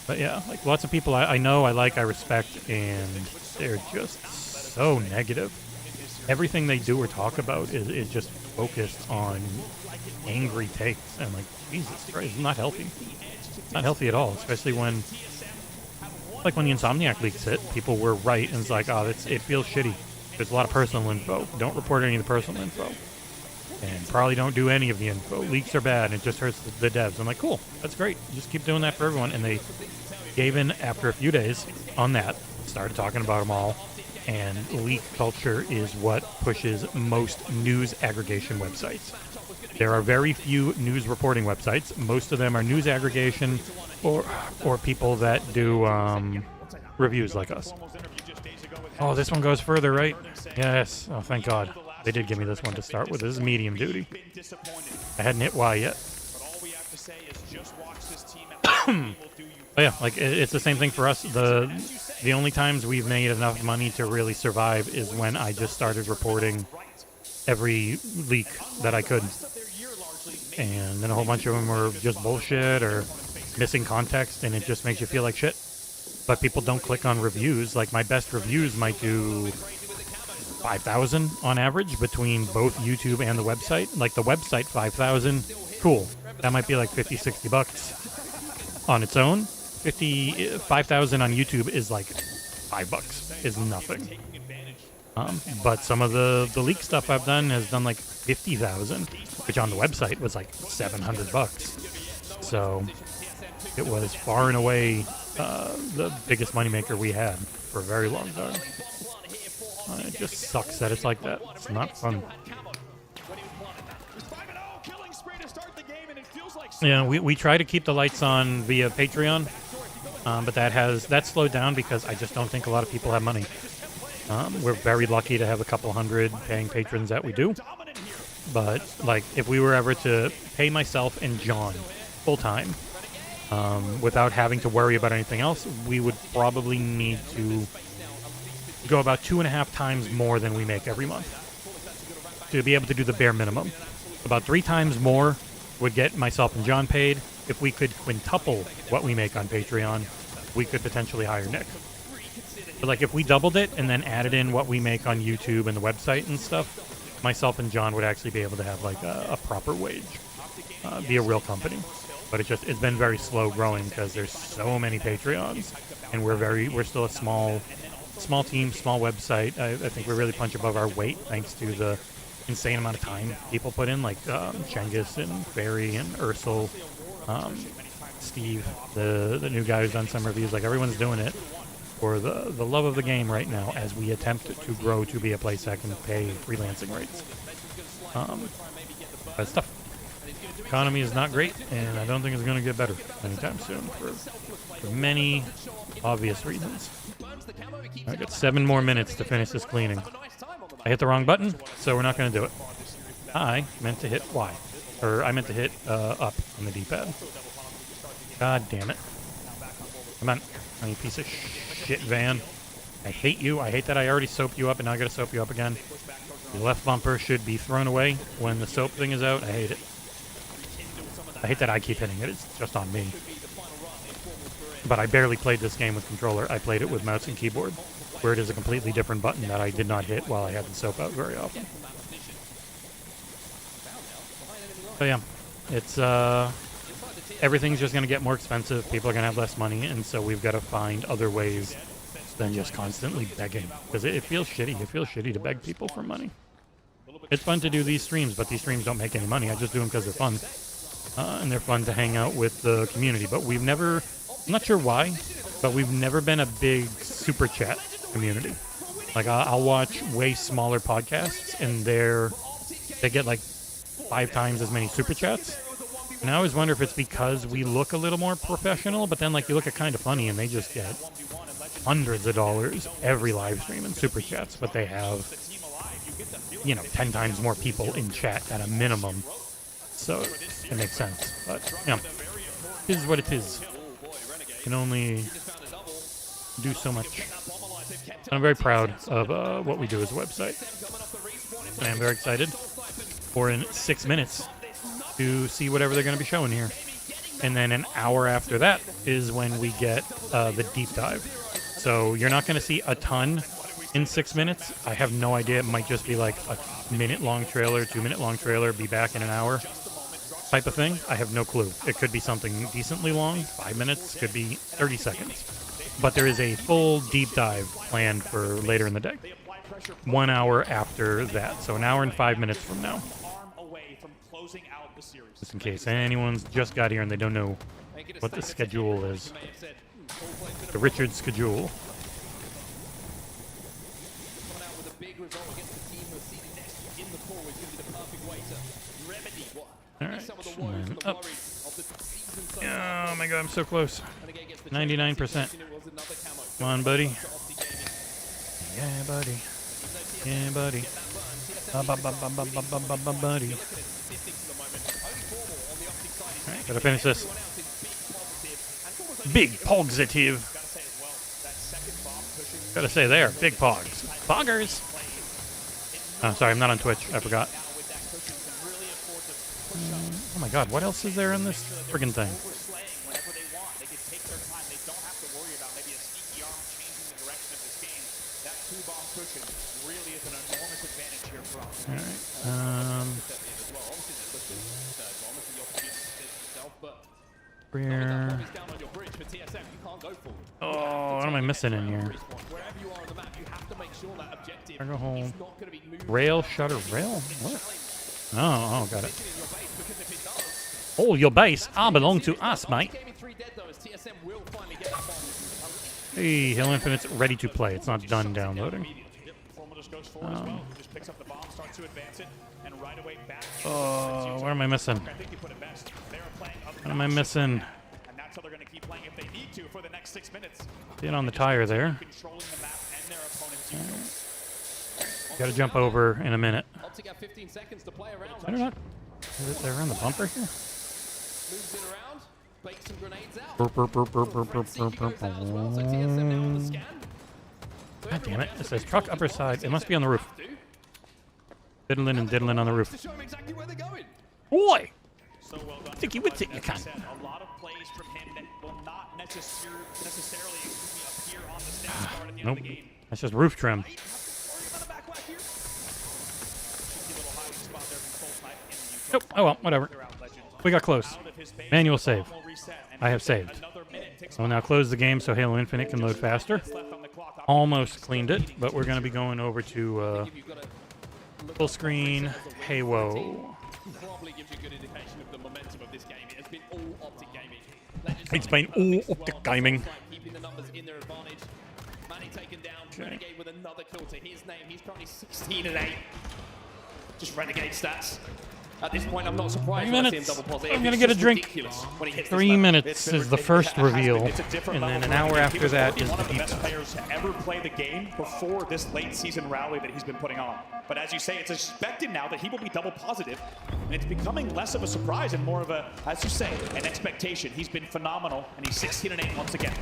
But yeah, like lots of people I know, I like, I respect, and they're just so negative. Everything they do or talk about is just focused on angry takes, and like, Jesus Christ, it's not healthy. It's not healthy at all, especially when, like when the Insomniac leaks hit, people were right, and it's like, oh, it feels shitty. There's a lot of personal info. Don't report any of the personal info. And probably don't do any of the info. Leaks are bad, and it just hurts the devs. I'm like, cool, that's great. Just keep doing that for everyone. And they gave in after a few days on that, started talking about them all. And leak culture is what pushes most news aggregation websites. There are very few news reporting websites. Most of them are news aggregation or people that do reviews like us. Oh, this one goes further, right? Yes. Oh, thank God. They did give me this one to start with. This is medium duty. I hadn't hit Y yet. But yeah, like it's the same thing for us. The only times we've made enough money to really survive is when I just started reporting every leak that I could. And then a whole bunch of them were just bullshit or missing context, and it just makes you feel like shit. But people don't click on reviews. Like, my best reviews might do 5,000 on average between both YouTube and the website. Like, the website, 5,000, cool. That might be like 50, 60 bucks on its own. 5,000 on YouTube is like $5, is nothing. But some of the leak stuff I've done has done like 50,000, which on the website was like 700 bucks. So it was far and away the biggest moneymaker we had for a very long time. It just sucks that it's like that. It's not fun. Yeah, we try to keep the lights on via Patreon, but that's slowed down because I just don't think a lot of people have money. We're very lucky to have a couple hundred paying patrons that we do. But, like, if we were ever to pay myself and John full-time without having to worry about anything else, we would probably need to go about 2.5 times more than we make every month to be able to do the bare minimum. About 3 times more would get myself and John paid. If we could quintuple what we make on Patreon, we could potentially hire Nick. But like, if we doubled it and then added in what we make on YouTube and the website and stuff, myself and John would actually be able to have like a proper wage, be a real company. But it's been very slow growing because there's so many Patreons, and we're still a small team, small website. I think we really punch above our weight thanks to the insane amount of time people put in, like Cengiz and Barry and Ursel, Steve, the new guy who's done some reviews. Like, everyone's doing it for the love of the game right now as we attempt to grow to be a place that can pay freelancing rates. But it's tough. Economy is not great, and I don't think it's going to get better anytime soon for many obvious reasons. I got 7 more minutes to finish this cleaning. I hit the wrong button, so we're not going to do it. I meant to hit Y. Or I meant to hit up on the D-pad. God damn it. Come on, you piece of shit van. I hate you. I hate that I already soaped you up, and now I gotta soap you up again. The left bumper should be thrown away when the soap thing is out. I hate it. I hate that I keep hitting it. It's just on me. But I barely played this game with controller. I played it with mouse and keyboard, where it is a completely different button that I did not hit while I had the soap out very often. So yeah, it's everything's just going to get more expensive. People are going to have less money, and so we've got to find other ways than just constantly begging, because it feels shitty. It feels shitty to beg people for money. It's fun to do these streams, but these streams don't make any money. I just do them because they're fun. And they're fun to hang out with the community. But we've never, I'm not sure why, but we've never been a big super chat community. Like, I'll watch way smaller podcasts, and they get like 5 times as many super chats. And I always wonder if it's because we look a little more professional, but then like you look at Kinda Funny and they just get hundreds of dollars every live stream in super chats, but they have, 10 times more people in chat at a minimum. So it makes sense. But, it is what it is. You can only do so much. And I'm very proud of what we do as a website. And I'm very excited for in 6 minutes to see whatever they're going to be showing here. And then an hour after that is when we get the deep dive. So you're not going to see a ton in 6 minutes. I have no idea. It might just be like a minute-long trailer, 2-minute-long trailer, be back in an hour type of thing. I have no clue. It could be something decently long, 5 minutes, could be 30 seconds. But there is a full deep dive planned for later in the day. 1 hour after that. So an hour and 5 minutes from now. Just in case anyone's just got here and they don't know what the schedule is. The Richard schedule. Alright, and then up. Oh my god, I'm so close. 99%. Come on, buddy. Yeah, buddy. Yeah, buddy. Buddy. Alright, gotta finish this. Big positive. Gotta say there, big pogs. Poggers! Oh, sorry, I'm not on Twitch. I forgot. Oh my god, what else is there in this friggin' thing? Alright, where... Oh, what am I missing in here? Cargo hole. Rail, shutter, rail? What? Oh, got it. Oh, your base. I belong to us, mate. Hey, Halo Infinite's ready to play. It's not done downloading. Oh, what am I missing? What am I missing? Get on the tire there. Gotta jump over in a minute. I don't know. Is it around the bumper here? God damn it. It says truck upper side. It must be on the roof. Diddling and diddling on the roof. Boy! Sticky with it, you can. A lot of plays from him that will not necessarily appear on the stats card at the end Nope. of the game. That's just roof trim. Nope. Oh well, whatever. We got close. Manual save. I have saved. I'll now close the game so Halo Infinite can load faster. Almost cleaned it, but we're going to be going over to full screen Halo. Probably gives you a good indication of the momentum of this game. It has been all optic gaming. It's been all optic gaming. Keeping the numbers in their advantage. Manny taken down. Renegade with another kill to his name. He's currently 16-8. Just Renegade stats. At this point, I'm not surprised when I see him double positive. I'm gonna get a drink. 3 minutes is the first reveal, and then an hour after that is the deep dive. Players to ever play the game before this late season rally that he's been putting on. But as you say, it's expected now that he will be double positive, and it's becoming less of a surprise and more of a, as you say, an expectation. He's been phenomenal, and he's 16-8 once again.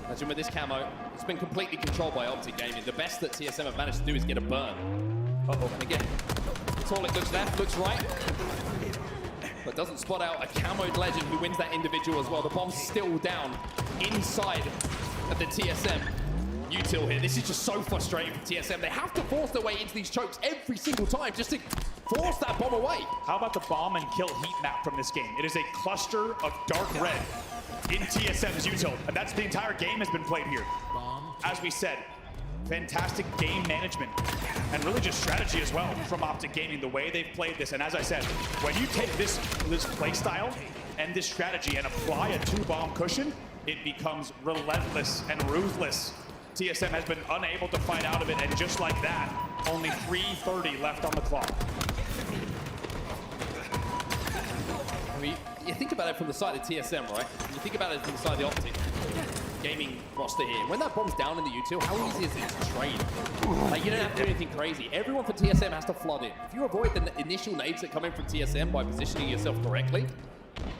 Imagine with this camo, it's been completely controlled by Optic Gaming. The best that TSM have managed to do is get a burn. Uh-oh, and again, that's all it looks left, looks right. But doesn't spot out a camoed legend who wins that individual as well. The bomb's still down inside of the TSM util here. This is just so frustrating for TSM. They have to force their way into these chokes every single time just to force that bomb away. How about the bomb and kill heat map from this game? It is a cluster of dark red in TSM's util, and that's the entire game has been played here. As we said, fantastic game management and really just strategy as well from Optic Gaming, the way they've played this. And as I said, when you take this play style and this strategy and apply a 2-bomb cushion, it becomes relentless and ruthless. TSM has been unable to fight out of it, and just like that, only 3:30 left on the clock. I mean, you think about it from the side of TSM, right? You think about it from the side of the Optic Gaming roster here. When that bomb's down in the util, how easy is it to trade? Like, you don't have to do anything crazy. Everyone for TSM has to flood in. If you avoid the initial nades that come in from TSM by positioning yourself correctly,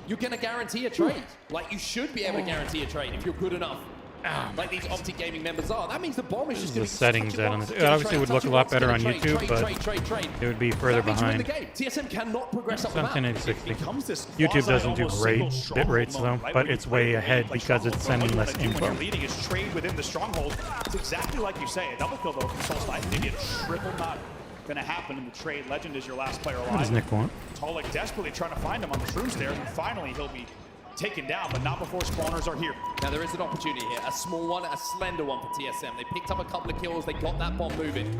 you're going to guarantee a trade. Like, you should be able to guarantee a trade if you're good enough. Like these Optic Gaming members are. That means the bomb is just going to the settings out on this. It obviously would look a lot better on YouTube, but it would be further behind. TSM cannot progress up the map. 1080 YouTube doesn't do great bit rates though, but it's way ahead because it's sending less info. Leading is trade within the stronghold. It's exactly like you say. A double kill though from Soulslide. Maybe a triple not going to happen in the trade. Legend is your last player alive. What does Nick want? Tolic desperately trying to find him on the shroom stairs, and finally he'll be taken down, but not before spawners are here. Now there is an opportunity here, a small one, a slender one for TSM. They picked up a couple of kills, they got that bomb moving.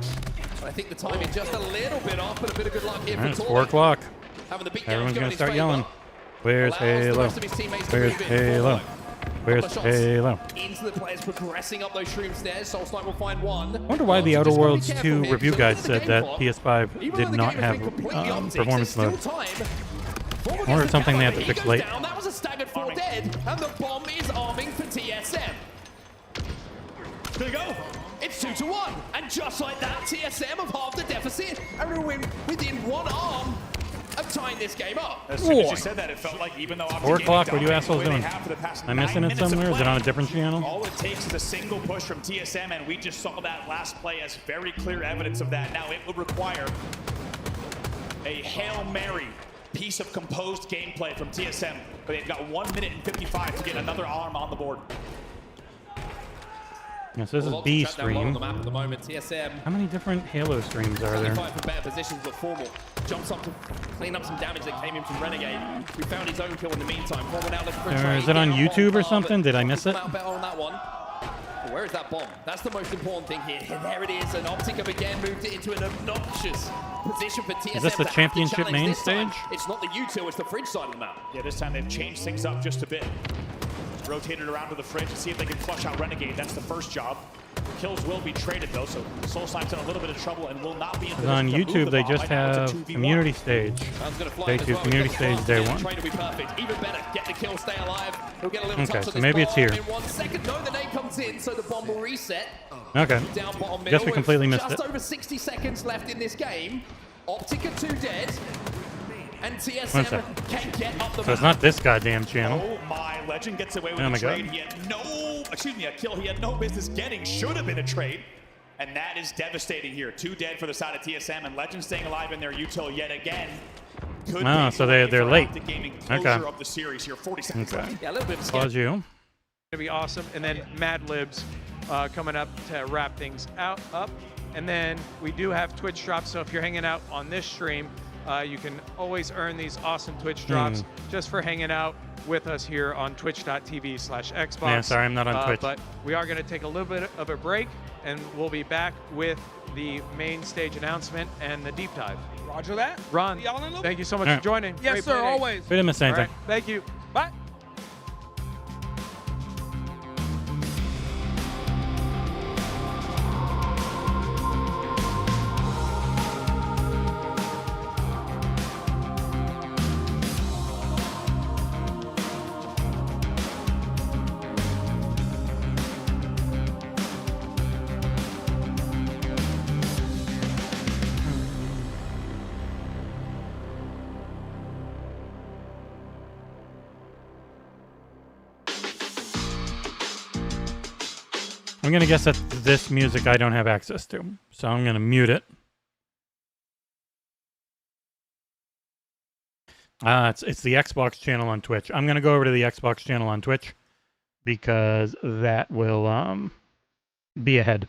But I think the timing just a little bit off, but a bit of good luck here for It's Tolic. 4 o'clock. Having the beat Everyone's going gonna to start yelling. Where's Halo? Where's Halo? Where's Halo? Into the players progressing up those shroom stairs. Soulslide will find one. I wonder why the Outer Worlds 2 review guide said that PS5 did not have performance mode. Or it's something they had to fix late. That was a staggered 4 dead, and the bomb is arming for TSM. There you go. It's 2-1, and just like that, TSM have halved the deficit and are within 1 arm of tying this game up. As soon as you said that, it felt like even though 4 o'clock, what are you assholes doing? Am I missing it somewhere? Is it on a different channel? All it takes is a single push from TSM, and we just saw that last play as very clear evidence of that. Now it would require a Hail Mary piece of composed gameplay from TSM, but they've got 1 minute and 55 to get another arm on the board. Yes, this is B stream. On the map at the moment. TSM. How many different Halo streams are there? Fight for better positions, but Formal jumps up to clean up some damage that came in from Renegade, who found his own kill in the meantime. Formal now looking for a trade. Is it on YouTube or something? Did I miss it? Out better on that one. Where is that bomb? That's the most important thing here. There it is, and Optic have again moved it into an obnoxious position for TSM. Is this the championship main stage? It's not the U2, it's the fridge side of the map. Yeah, this time they've changed things up just a bit. Rotated around to the fridge to see if they can flush out Renegade. That's the first job. Kills will be traded though, so Soulslide's in a little bit of trouble and will not be in position on to move YouTube, the they bomb. just Right now, it's a have 2v1. community stage. Day 2, community stage, day 1. Trade will be perfect. Even better, get the kill, stay alive. He'll get a little Okay, touch so of this maybe it's bomb here. in 1 second. No, the nade comes in, so the bomb will reset. Okay. Down bottom middle. Guess we completely missed just it. over 60 seconds left in this game. Optic are 2 dead. And TSM can get up the So it's not this goddamn channel. Oh my, Legend gets away with Oh a my trade. God. He had a kill he had no business getting. Should have been a trade. And that is devastating here. 2 dead for the side of TSM, and Legend staying alive in their util yet again. Could Oh, be so the way they're for late. Optic Gaming closure of the series here. 40 seconds Okay. left. Yeah, a little bit of Pause you. Gonna be awesome, and then Mad Libs coming up to wrap things up, and then we do have Twitch drops. So if you're hanging out on this stream, you can always earn these awesome Twitch drops just for hanging out with us here on twitch.tv/Xbox. Yeah, sorry, I'm not on Twitch. But we are going to take a little bit of a break, and we'll be back with the main stage announcement and the deep dive. Roger that. Ron, See y'all in a little thank you so much All for right. joining. Yes, Great sir, play day. always. We didn't miss All anything. right, thank you. Bye. I'm gonna guess that this music I don't have access to, so I'm gonna mute it. It's the Xbox channel on Twitch. I'm gonna go over to the Xbox channel on Twitch because that will be ahead.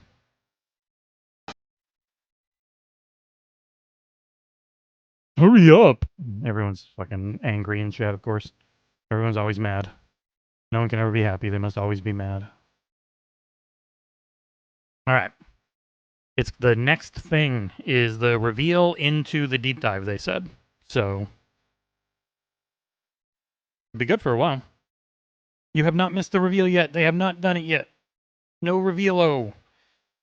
Hurry up! Everyone's fucking angry in chat, of course. Everyone's always mad. No one can ever be happy. They must always be mad. Alright. It's the next thing is the reveal into the deep dive, they said. So, it'll be good for a while. You have not missed the reveal yet. They have not done it yet. No reveal-o.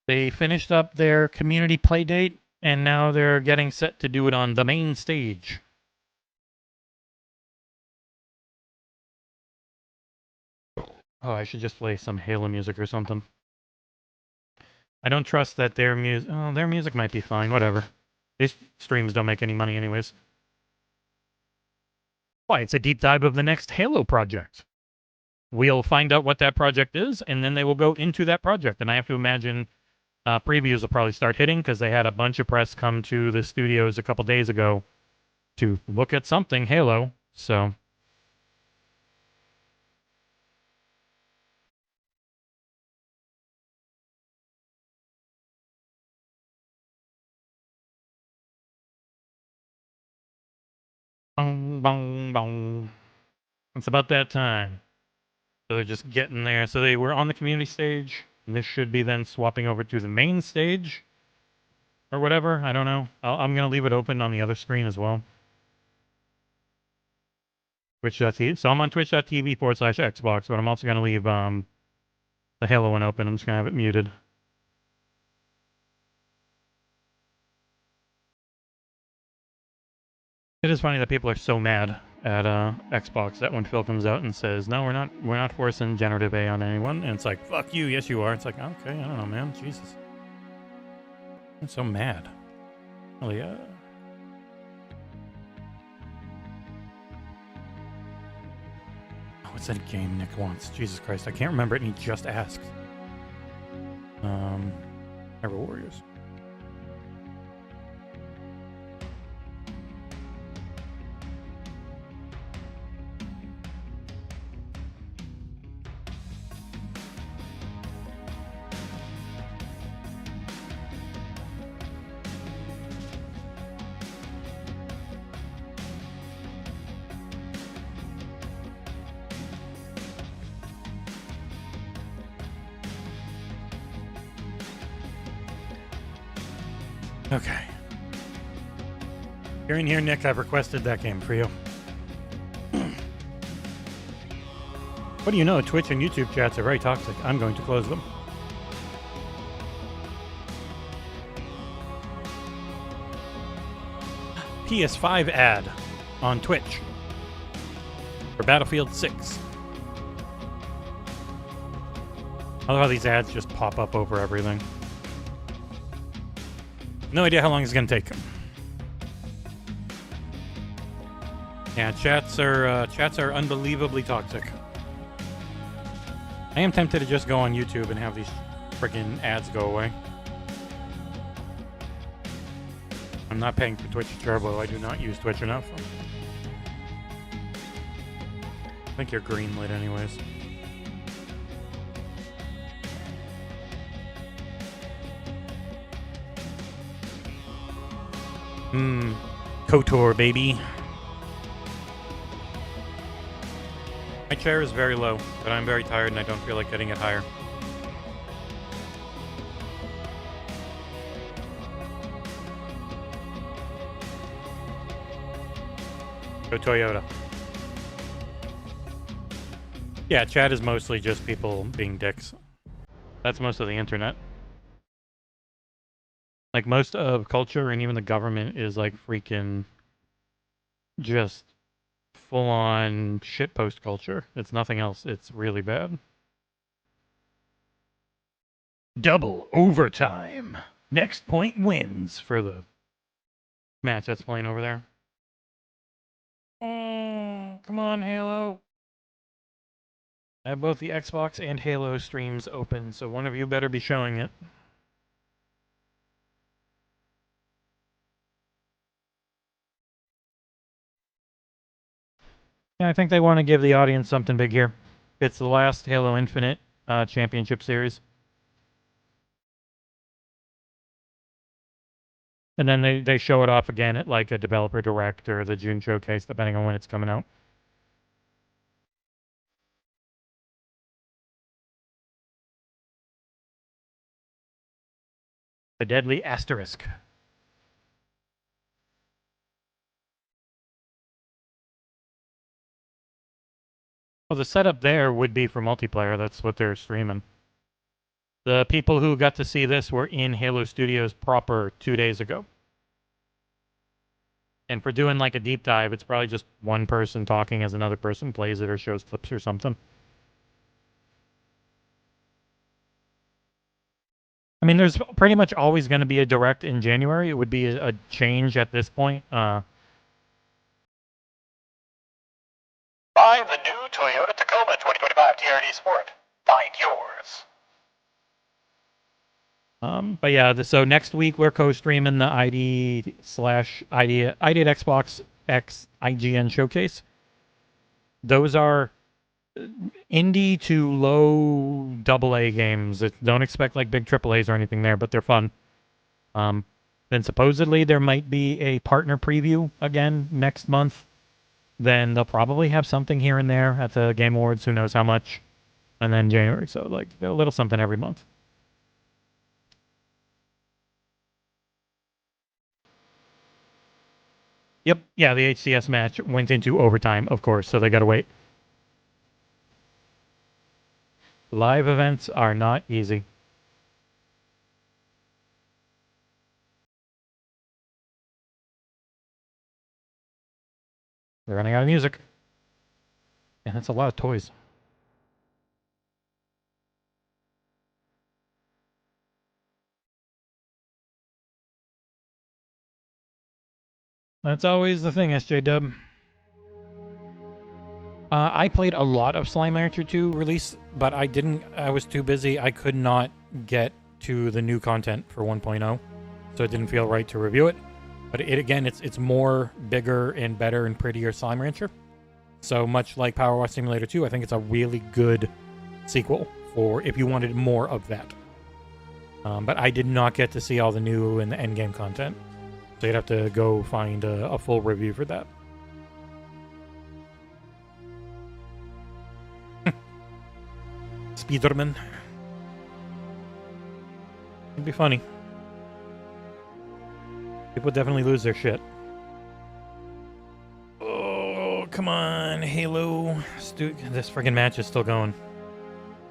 They finished up their community playdate, and now they're getting set to do it on the main stage. Oh, I should just play some Halo music or something. I don't trust that their music... Oh, their music might be fine. Whatever. These streams don't make any money anyways. Why, it's a deep dive of the next Halo project. We'll find out what that project is, and then they will go into that project. And I have to imagine previews will probably start hitting, because they had a bunch of press come to the studios a couple days ago to look at something Halo, so... Bong, bong, bong. It's about that time. So they're just getting there. So they were on the community stage. And this should be then swapping over to the main stage. Or whatever. I don't know. I'm going to leave it open on the other screen as well. Twitch.tv. So I'm on twitch.tv/Xbox, but I'm also going to leave the Halo one open. I'm just going to have it muted. It is funny that people are so mad at Xbox that when Phil comes out and says, "No, we're not forcing generative AI on anyone," and it's like, "Fuck you, yes you are." It's like, okay, I don't know, man, Jesus, I'm so mad. Really, oh, what's that game Nick wants? Jesus Christ, I can't remember it, and he just asked. Ever Warriors. Okay. You're in here, Nick. I've requested that game for you. What do you know? Twitch and YouTube chats are very toxic. I'm going to close them. PS5 ad on Twitch for Battlefield 6. I love how these ads just pop up over everything. No idea how long it's going to take. Yeah, chats are unbelievably toxic. I am tempted to just go on YouTube and have these freaking ads go away. I'm not paying for Twitch Turbo. I do not use Twitch enough. I think you're greenlit anyways. KOTOR, baby. My chair is very low, but I'm very tired and I don't feel like getting it higher. Go Toyota. Yeah, chat is mostly just people being dicks. That's most of the internet. Like, most of culture and even the government is like freaking just full-on shitpost culture. It's nothing else. It's really bad. Double overtime. Next point wins for the match that's playing over there. Oh, come on, Halo. I have both the Xbox and Halo streams open, so one of you better be showing it. Yeah, I think they want to give the audience something big here. It's the last Halo Infinite championship series. And then they show it off again at like a developer direct or the June showcase, depending on when it's coming out. The Deadly Asterisk. Well, the setup there would be for multiplayer. That's what they're streaming. The people who got to see this were in Halo Studios proper 2 days ago. And for doing like a deep dive, it's probably just one person talking as another person plays it or shows clips or something. I mean, there's pretty much always going to be a direct in January. It would be a change at this point. Buy the new Toyota Tacoma 2025 TRD Sport. Find yours. But yeah, so next week we're co-streaming the ID at Xbox X IGN showcase. Those are indie to low AA games. Don't expect like big AAAs or anything there, but they're fun. Then supposedly there might be a partner preview again next month. Then they'll probably have something here and there at the Game Awards. Who knows how much? And then January. So like a little something every month. Yep. Yeah, the HCS match went into overtime, of course, so they gotta wait. Live events are not easy. They're running out of music. And that's a lot of toys. That's always the thing, SJ-Dub. I played a lot of Slime Rancher 2 release, but I was too busy. I could not get to the new content for 1.0, so it didn't feel right to review it. But it's more bigger and better and prettier Slime Rancher. So much like PowerWash Simulator 2, I think it's a really good sequel for if you wanted more of that. But I did not get to see all the new and the endgame content. So you'd have to go find a full review for that. Spiderman. It'd be funny. People would definitely lose their shit. Oh, come on, Halo. This friggin' match is still going.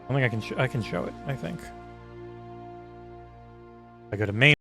I think I can show it, I think. I go to main.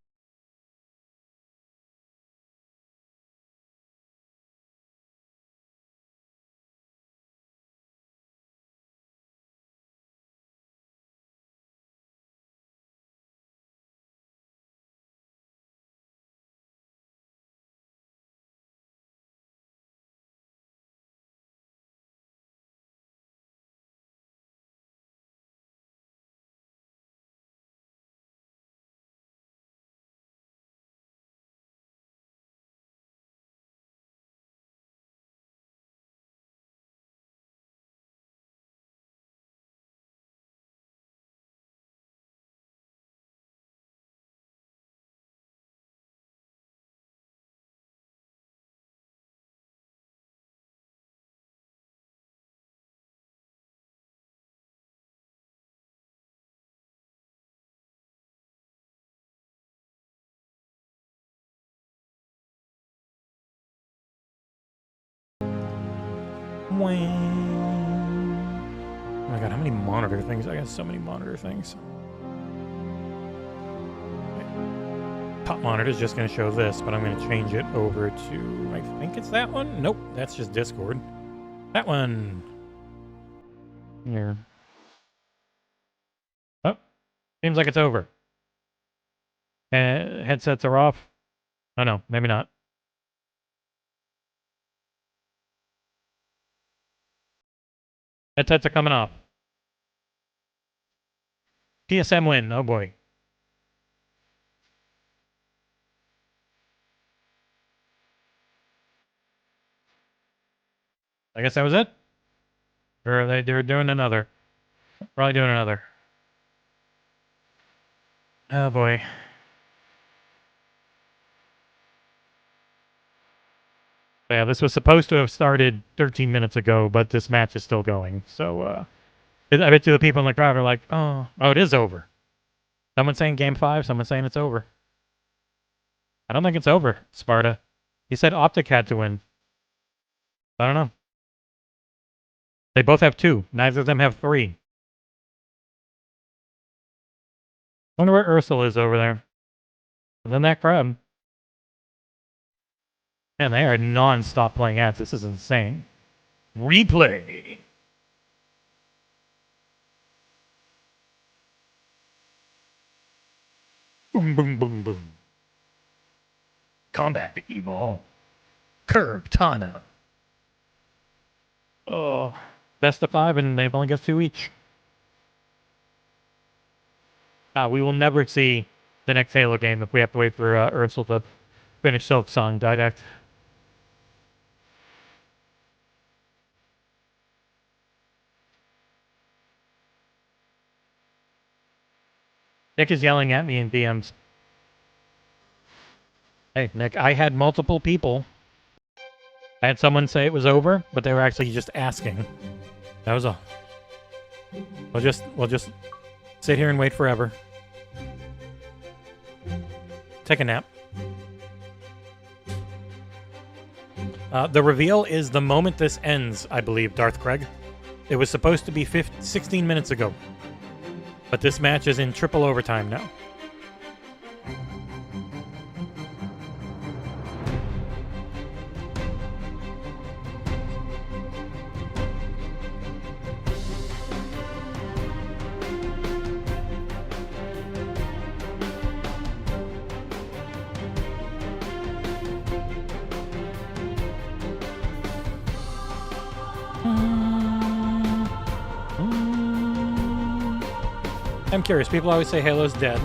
Oh my god, how many monitor things? I got so many monitor things. Top monitor is just going to show this, but I'm going to change it over to, I think it's that one? Nope, that's just Discord. That one. Here. Oh, seems like it's over. Headsets are off. Oh no, maybe not. Headsets are coming off. TSM win. Oh boy. I guess that was it. Or they're doing another. Probably doing another. Oh boy. Yeah, this was supposed to have started 13 minutes ago, but this match is still going. So, I bet you the people in the crowd are like, oh, it is over. Someone's saying game 5, someone's saying it's over. I don't think it's over, Sparta. He said Optic had to win. I don't know. They both have 2. Neither of them have 3. Wonder where Ursula is over there. And then that crowd. Man, they are non-stop playing ads. This is insane. Replay. Boom, boom, boom, boom. Combat Evil. Curb Tana. Oh, best of 5, and they've only got 2 each. We will never see the next Halo game if we have to wait for Ursula to finish Silk Song Didact. Nick is yelling at me in DMs. Hey, Nick, I had multiple people. I had someone say it was over, but they were actually just asking. That was all. We'll just sit here and wait forever. Take a nap. The reveal is the moment this ends, I believe, Darth Craig. It was supposed to be 16 minutes ago. But this match is in triple overtime now. I'm curious. People always say Halo's dead.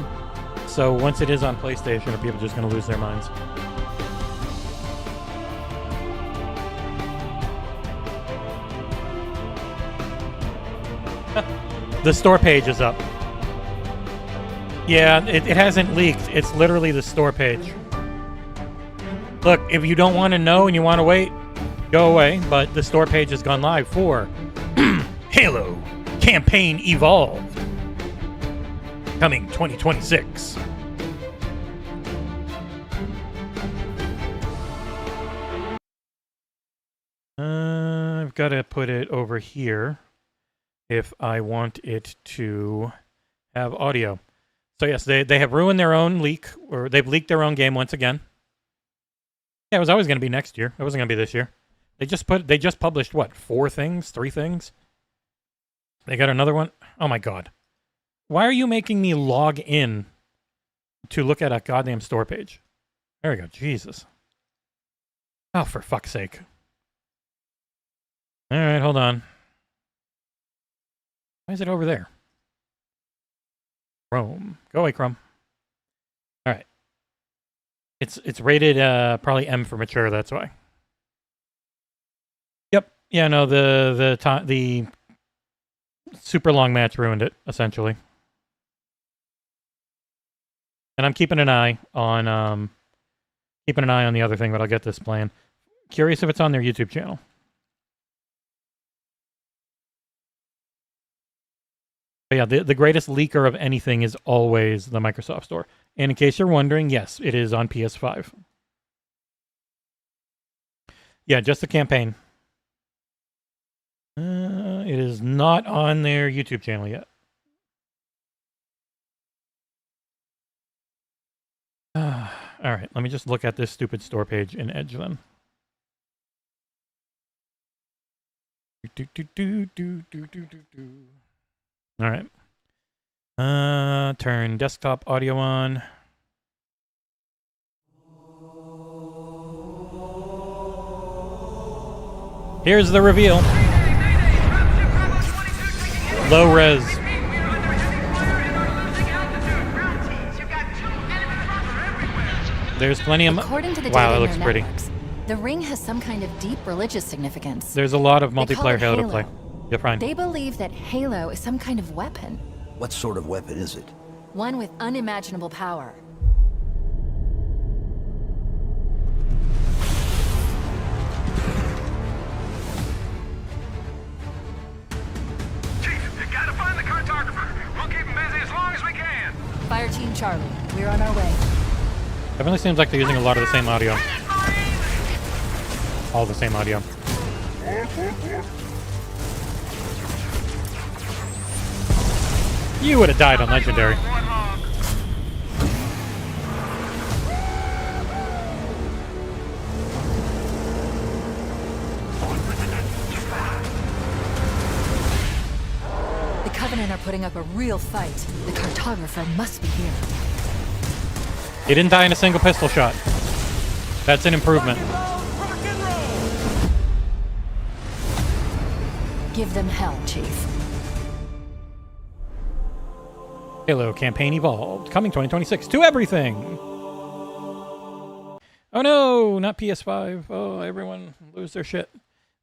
So once it is on PlayStation, are people just going to lose their minds? The store page is up. Yeah, it hasn't leaked. It's literally the store page. Look, if you don't want to know and you want to wait, go away. But the store page has gone live for Halo Campaign Evolved. Coming 2026. I've got to put it over here if I want it to have audio. So yes, they have ruined their own leak, or they've leaked their own game once again. Yeah, it was always going to be next year. It wasn't going to be this year. They just published what? 3 things? They got another one? Oh my god. Why are you making me log in to look at a goddamn store page? There we go. Jesus. Oh, for fuck's sake. All right, hold on. Why is it over there? Chrome. Go away, Chrome. All right. It's rated probably M for mature, that's why. Yep. Yeah, no, the super long match ruined it, essentially. And I'm keeping an eye on the other thing, but I'll get this plan. Curious if it's on their YouTube channel. But yeah, the greatest leaker of anything is always the Microsoft Store. And in case you're wondering, yes, it is on PS5. Yeah, just the campaign. It is not on their YouTube channel yet. All right, let me just look at this stupid store page in Edge then. All right. Turn desktop audio on. Here's the reveal. Low res. There's plenty of... According to the wow, data that in looks their pretty. networks, the ring has some kind of deep religious significance. There's a lot of They call multiplayer it Halo to play. You're fine. They believe that Halo is some kind of weapon. What sort of weapon is it? One with unimaginable power. Charlie. We're on our way. Definitely seems like they're using a lot of the same audio. All the same audio. You would have died on Legendary. The Covenant are putting up a real fight. The cartographer must be here. He didn't die in a single pistol shot. That's an improvement. Give them hell, Chief. Halo Campaign Evolved, coming 2026 to everything. Oh no, not PS5. Oh, everyone lose their shit.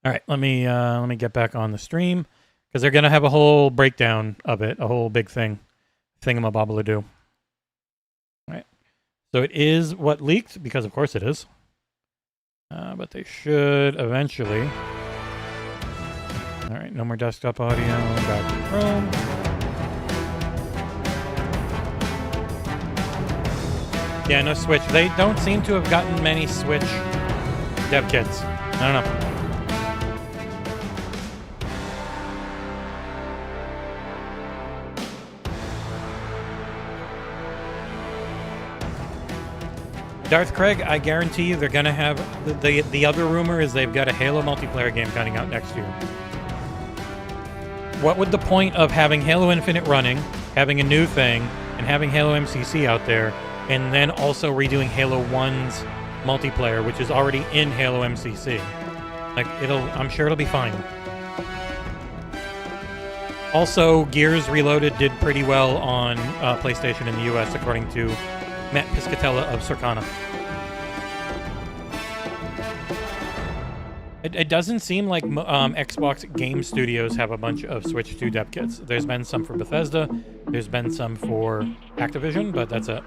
All right, let me get back on the stream because they're gonna have a whole breakdown of it, a whole big thingamabobble-a-doo. All right, so it is what leaked because of course it is. But they should eventually. All right, no more desktop audio. Back to Chrome. Yeah, no Switch. They don't seem to have gotten many Switch dev kits. I don't know. Darth Craig, I guarantee you they're going to have... The other rumor is they've got a Halo multiplayer game coming out next year. What would the point of having Halo Infinite running, having a new thing, and having Halo MCC out there, and then also redoing Halo 1's multiplayer, which is already in Halo MCC? Like, I'm sure it'll be fine. Also, Gears Reloaded did pretty well on PlayStation in the US, according to Matt Piscatella of Circana. It doesn't seem like Xbox Game Studios have a bunch of Switch 2 dev kits. There's been some for Bethesda, there's been some for Activision, but that's it.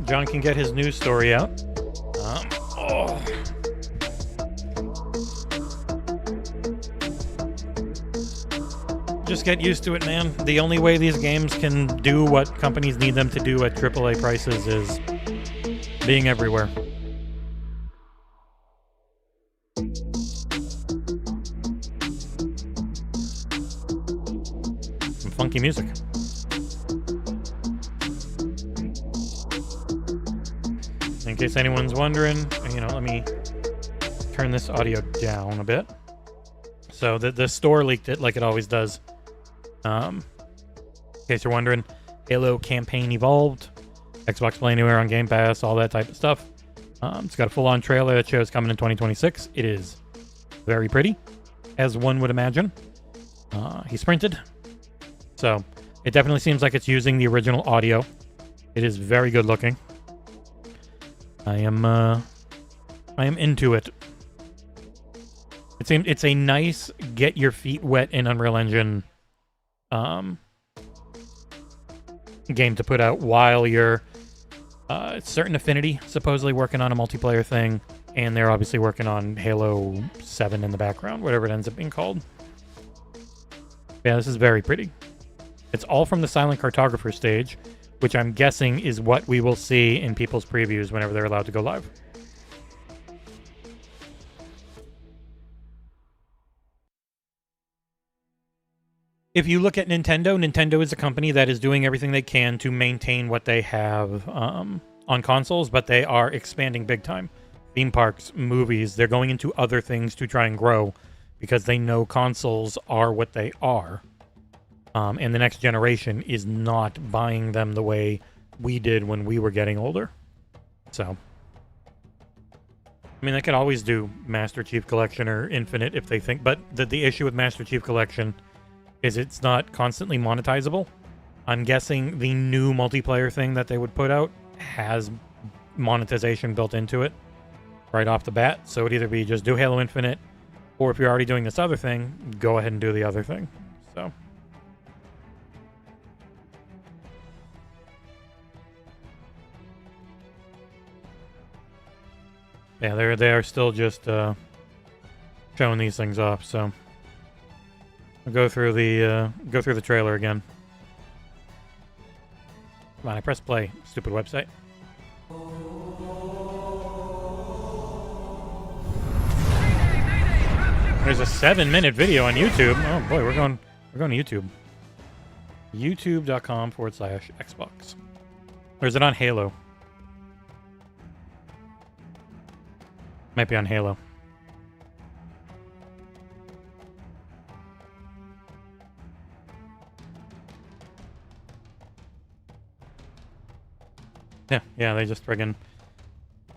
John can get his news story out. Just get used to it, man. The only way these games can do what companies need them to do at AAA prices is being everywhere. Some funky music. In case anyone's wondering, let me turn this audio down a bit. So the store leaked it like it always does. In case you're wondering, Halo Campaign Evolved, Xbox Play Anywhere on Game Pass, all that type of stuff. It's got a full-on trailer that shows coming in 2026. It is very pretty, as one would imagine. He's printed, so it definitely seems like it's using the original audio. It is very good looking. I am into it. It's a nice get your feet wet in Unreal Engine game to put out while you're Certain Affinity supposedly working on a multiplayer thing, and they're obviously working on Halo 7 in the background, whatever it ends up being called. Yeah, this is very pretty. It's all from the Silent Cartographer stage, which I'm guessing is what we will see in people's previews whenever they're allowed to go live. If you look at Nintendo is a company that is doing everything they can to maintain what they have on consoles, but they are expanding big time. Theme parks, movies, they're going into other things to try and grow because they know consoles are what they are. And the next generation is not buying them the way we did when we were getting older. So, I mean, they could always do Master Chief Collection or Infinite if they think, but the issue with Master Chief Collection is it's not constantly monetizable. I'm guessing the new multiplayer thing that they would put out has monetization built into it right off the bat. So it'd either be just do Halo Infinite, or if you're already doing this other thing, go ahead and do the other thing. So. Yeah, they're still just showing these things off. So I'll go through the trailer again. Come on, I pressed play. Stupid website. There's a 7-minute video on YouTube. Oh boy, we're going to YouTube. YouTube.com/Xbox. Or is it on Halo? Might be on Halo. Yeah, they just friggin'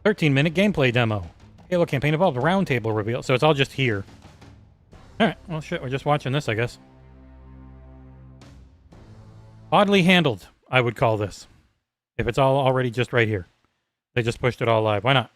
13-minute gameplay demo. Halo campaign evolved, roundtable reveal. So it's all just here. Alright, well shit, we're just watching this, I guess. Oddly handled, I would call this. If it's all already just right here. They just pushed it all live. Why not?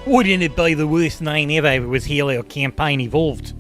Wouldn't it be the worst name ever if it was Halo Campaign Evolved?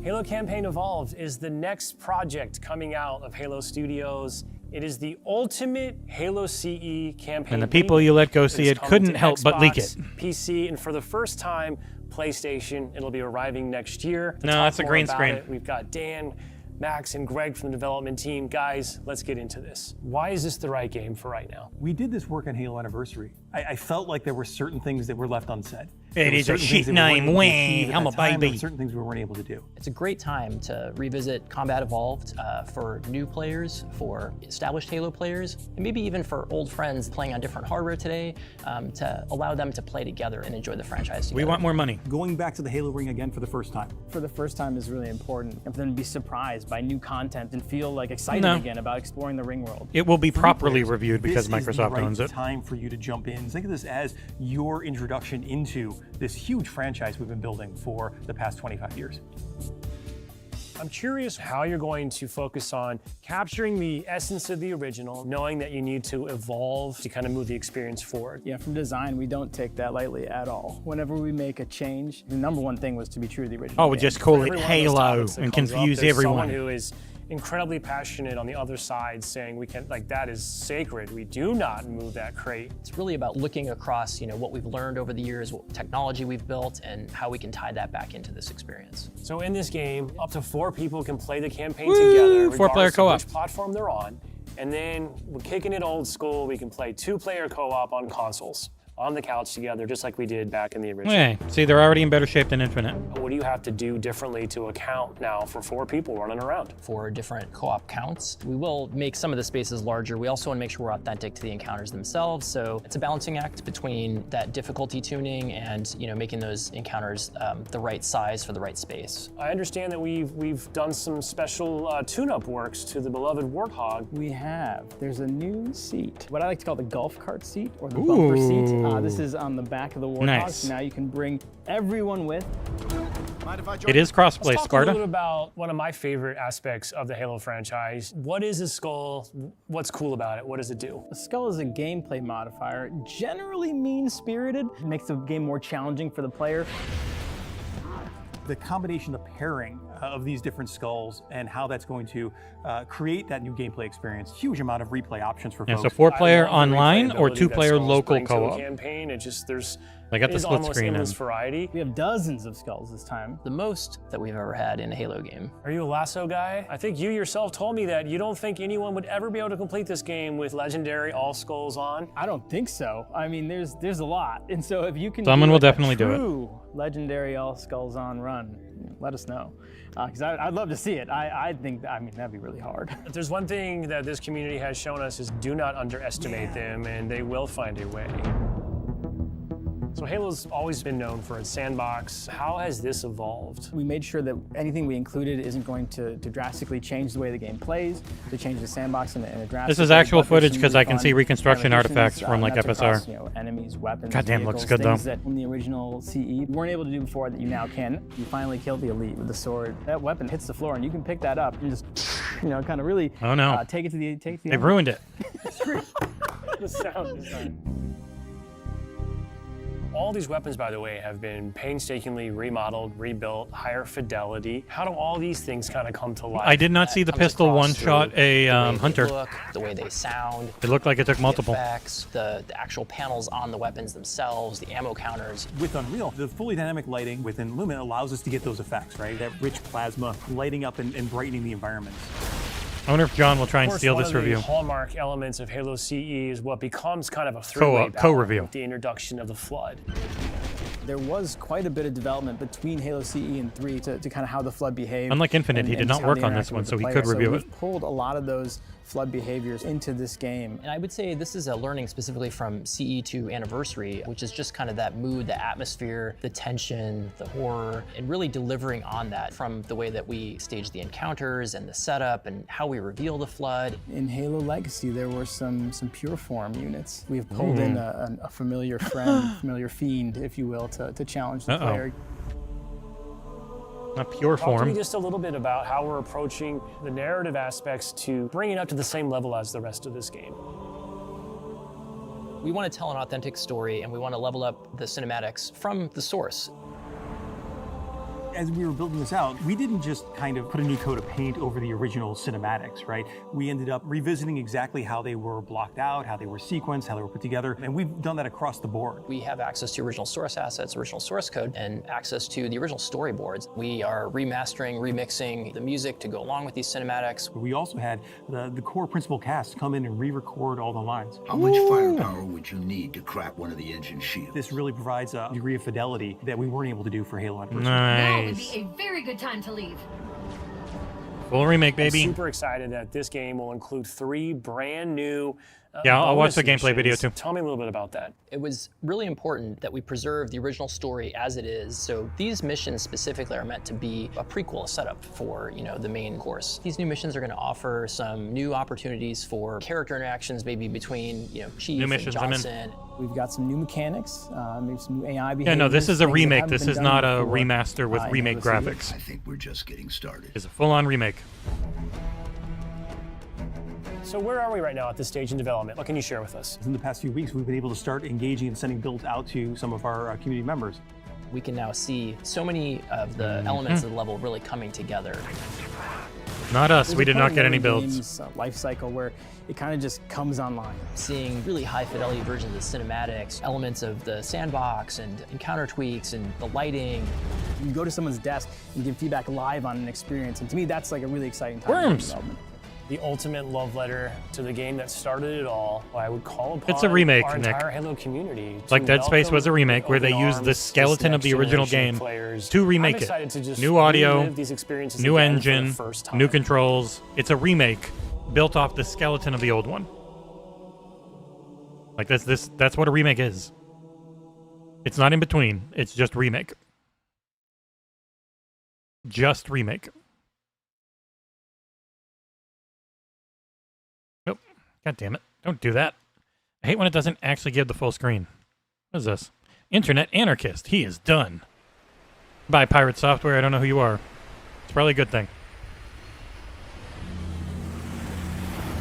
Halo Campaign Evolved is the next project coming out of Halo Studios. It is the ultimate Halo CE campaign. And the people you let go see it couldn't help but leak it. PC, and for the first time, PlayStation. It'll be arriving next year. No, that's a green screen. We've got Dan, Max, and Greg from the development team. Guys, let's get into this. Why is this the right game for right now? We did this work on Halo Anniversary. I felt like there were certain things that were left unsaid. It is a shit name. Wang, I'm a baby. Certain things we weren't able to do. It's a great time to revisit Combat Evolved for new players, for established Halo players, and maybe even for old friends playing on different hardware today, to allow them to play together and enjoy the franchise together. We want more money. Going back to the Halo ring again for the first time. For the first time is really important, and for them to be surprised by new content and feel like excited again about exploring the ring world. It will be properly reviewed because Microsoft owns it. This is the right time for you to jump in. Think of this as your introduction into this huge franchise we've been building for the past 25 years. I'm curious how you're going to focus on capturing the essence of the original, knowing that you need to evolve to kind of move the experience forward. Yeah, from design, we don't take that lightly at all. Whenever we make a change, the number one thing was to be true to the original. Oh, we just call it Halo and confuse everyone. Someone who is incredibly passionate on the other side saying we can, like, that is sacred. We do not move that crate. It's really about looking across, what we've learned over the years, what technology we've built, and how we can tie that back into this experience. So in this game, up to 4 people can play the campaign together, 4-player co-op. which platform they're on. And then we're kicking it old school. We can play 2-player co-op on consoles, on the couch together, just like we did back in the original. Hey, see, they're already in better shape than Infinite. What do you have to do differently to account now for 4 people running around? For different co-op counts, we will make some of the spaces larger. We also want to make sure we're authentic to the encounters themselves. So it's a balancing act between that difficulty tuning and making those encounters the right size for the right space. I understand that we've done some special tune-up works to the beloved Warthog. We have. There's a new seat, what I like to call the golf cart seat or the bumper seat. This is on the back of the Warthog. Nice. So now you can bring everyone with. It is crossplay, Let's talk Sparta. a little bit about one of my favorite aspects of the Halo franchise. What is a skull? What's cool about it? What does it do? A skull is a gameplay modifier, generally mean-spirited. It makes the game more challenging for the player. The combination, the pairing of these different skulls and how that's going to create that new gameplay experience. Huge amount of replay options for folks. So 4-player online or 2-player local co-op? Campaign. It just I got the split screen in. Variety. We have dozens of skulls this time. The most that we've ever had in a Halo game. Are you a lasso guy? I think you yourself told me that you don't think anyone would ever be able to complete this game with legendary all skulls on. I don't think so. I mean, there's a lot, and so if you can, Someone will definitely do it. Legendary all skulls on run. Let us know, because I'd love to see it. I think that'd be really hard. If there's one thing that this community has shown us is do not underestimate them, and they will find a way. So Halo's always been known for its sandbox. How has this evolved? We made sure that anything we included isn't going to drastically change the way the game plays, to change the sandbox in a drastic This is way, actual but there's footage some because really I can fun see reconstruction additions, artifacts from like that's FSR. across, enemies, weapons, Goddamn, vehicles, looks good though. things that in the original CE you weren't able to do before that you now can. You finally kill the elite with the sword. That weapon hits the floor and you can pick that up and just, kind of really Oh no. take it to the They ruined it. The sound design. All these weapons, by the way, have been painstakingly remodeled, rebuilt, higher fidelity. How do all these things kind of come to life? I did not see the pistol one-shot a hunter. The way they sound. It looked like it took multiple. The effects, the actual panels on the weapons themselves, the ammo counters. With Unreal, the fully dynamic lighting within Lumen allows us to get those effects, right? That rich plasma lighting up and brightening the environment. I wonder if John will try and Of course, steal one this of the review. hallmark elements of Halo CE is what becomes kind of a three-way Co-review. with the introduction of the Flood. There was quite a bit of development between Halo CE and 3 to kind of how the Flood behaved. Unlike Infinite, he did not how work they on this interacted one, with so the he player. could review it. We've pulled a lot of those Flood behaviors into this game. And I would say this is a learning specifically from CE to Anniversary, which is just kind of that mood, the atmosphere, the tension, the horror, and really delivering on that from the way that we stage the encounters and the setup and how we reveal the Flood. In Halo Legacy, there were some pure form units. We have pulled in a familiar friend, familiar fiend, if you will, to challenge the player. Not pure Talk to form. me just a little bit about how we're approaching the narrative aspects to bring it up to the same level as the rest of this game. We want to tell an authentic story and we want to level up the cinematics from the source. As we were building this out, we didn't just kind of put a new coat of paint over the original cinematics, right? We ended up revisiting exactly how they were blocked out, how they were sequenced, how they were put together, and we've done that across the board. We have access to original source assets, original source code, and access to the original storyboards. We are remastering, remixing the music to go along with these cinematics. We also had the core principal cast come in and re-record all the lines. How much firepower would you need to crack one of the engine shields? This really provides a degree of fidelity that we weren't able to do for Halo Anniversary. Now would be a very good time to leave. Full remake, baby. I'm super excited that this game will include 3 brand new Yeah, I'll watch the bonus gameplay video missions. too. Tell me a little bit about that. It was really important that we preserve the original story as it is. So these missions specifically are meant to be a prequel, a setup for, the main course. These new missions are going to offer some new opportunities for character interactions, maybe between, Chief and Johnson. We've got some new mechanics, maybe some new AI behaviors. Yeah, no, this is a things that remake. haven't This been is done not a before, remaster with in remake Halo CE. graphics. I think we're just getting started. It's a full-on remake. So where are we right now at this stage in development? What can you share with us? In the past few weeks, we've been able to start engaging and sending builds out to some of our community members. We can now see so many of the elements of the level really coming together. Not us. There's We a did point not in get any every builds. game's life cycle where it kind of just comes online. Seeing really high fidelity versions of the cinematics, elements of the sandbox and encounter tweaks and the lighting. You can go to someone's desk and give feedback live on an experience, and to me that's like a really exciting time. Worms! In development. The ultimate love letter to the game that started it all. I would call upon It's a remake, our Nick. entire Halo community. Like to Dead Space was a welcome remake where they open used the arms skeleton this of the next original generation game of players. to remake I'm it. excited to just New audio, relive these experiences new again for the engine, first time. new controls. It's a remake built off the skeleton of the old one. Like that's what a remake is. It's not in between. It's just remake. Just remake. Nope. God damn it. Don't do that. I hate when it doesn't actually give the full screen. What is this? Internet anarchist. He is done. Bye, Pirate Software. I don't know who you are. It's probably a good thing.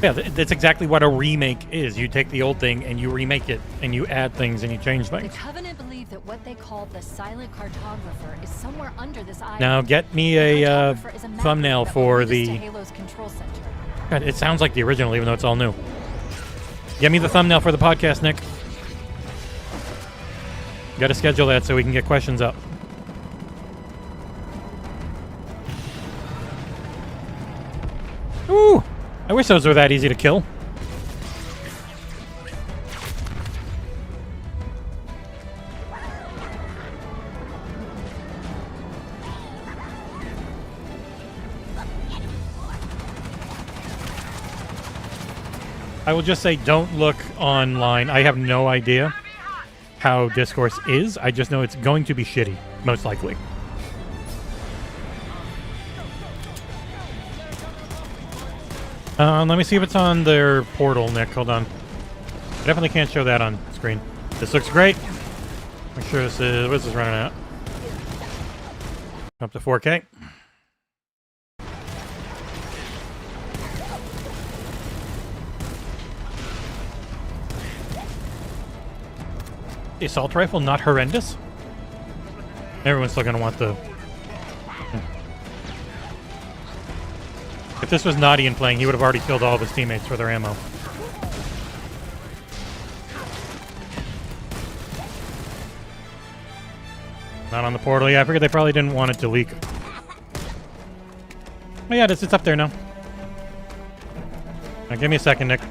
Yeah, that's exactly what a remake is. You take the old thing and you remake it, and you add things and you change The things. Covenant believe that what they call the silent cartographer is somewhere under this island. Now get me The a cartographer is map thumbnail that for will lead us the... to Halo's control center. God, it sounds like the original, even though it's all new. Get me the thumbnail for the podcast, Nick. Got to schedule that so we can get questions up. Ooh! I wish those were that easy to kill. I will just say don't look online. I have no idea. how Discourse is. I just know it's going to be shitty, most likely. Let me see if it's on their portal, Nick. Hold on. I definitely can't show that on screen. This looks great. Make sure this is... What's this running at? Up to 4K. The assault rifle not horrendous. Everyone's still gonna want the... If this was Nadian playing, he would have already killed all of his teammates for their ammo. Not on the portal. Yeah, I figured they probably didn't want it to leak. Oh yeah, it's up there now. Now give me a second, Nick.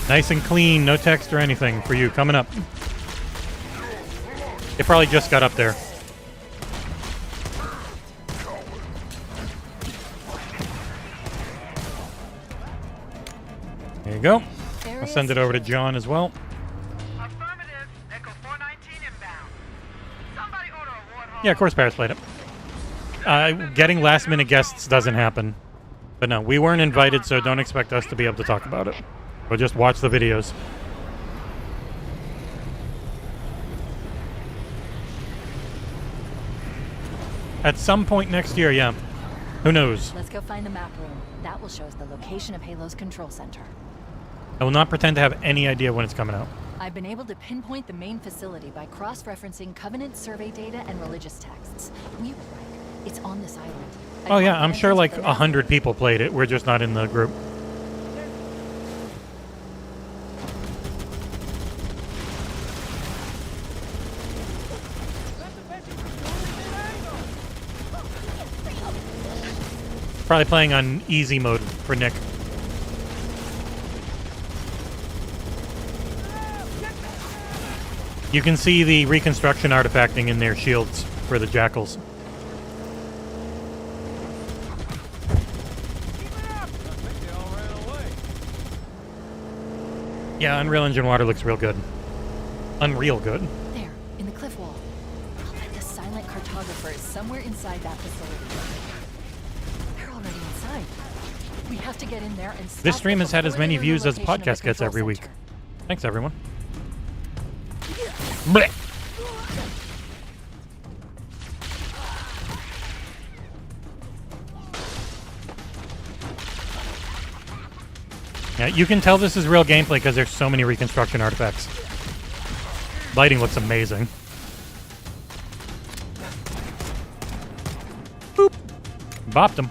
Nice and clean, no text or anything for you coming up. It probably just got up there. There you go. I'll send it over to John as well. Yeah, of course Paris played it. Getting last-minute guests doesn't happen. But no, we weren't invited, so don't expect us to be able to talk about it. We'll just watch the videos. At some point next year, yeah. Who knows? Let's go find the map room. That will show us the location of Halo's control center. I will not pretend to have any idea when it's coming out. I've been able to pinpoint the main facility by cross-referencing Covenant survey data and religious texts. We were right. It's on this island. Oh yeah, I'm sure like 100 people played it. We're just not in the group. Probably playing on easy mode for Nick. You can see the reconstruction artifacting in their shields for the jackals. Yeah, Unreal Engine water looks real good. Unreal good. There, in the cliff wall. I'll bet the silent cartographer is somewhere inside that facility. They're already inside. We have to get in there and stop This stream has had as many the views as the location of podcast gets every week. center. Thanks, everyone. Blech. Yeah, you can tell this is real gameplay because there's so many reconstruction artifacts. Lighting looks amazing. Boop. Bopped him.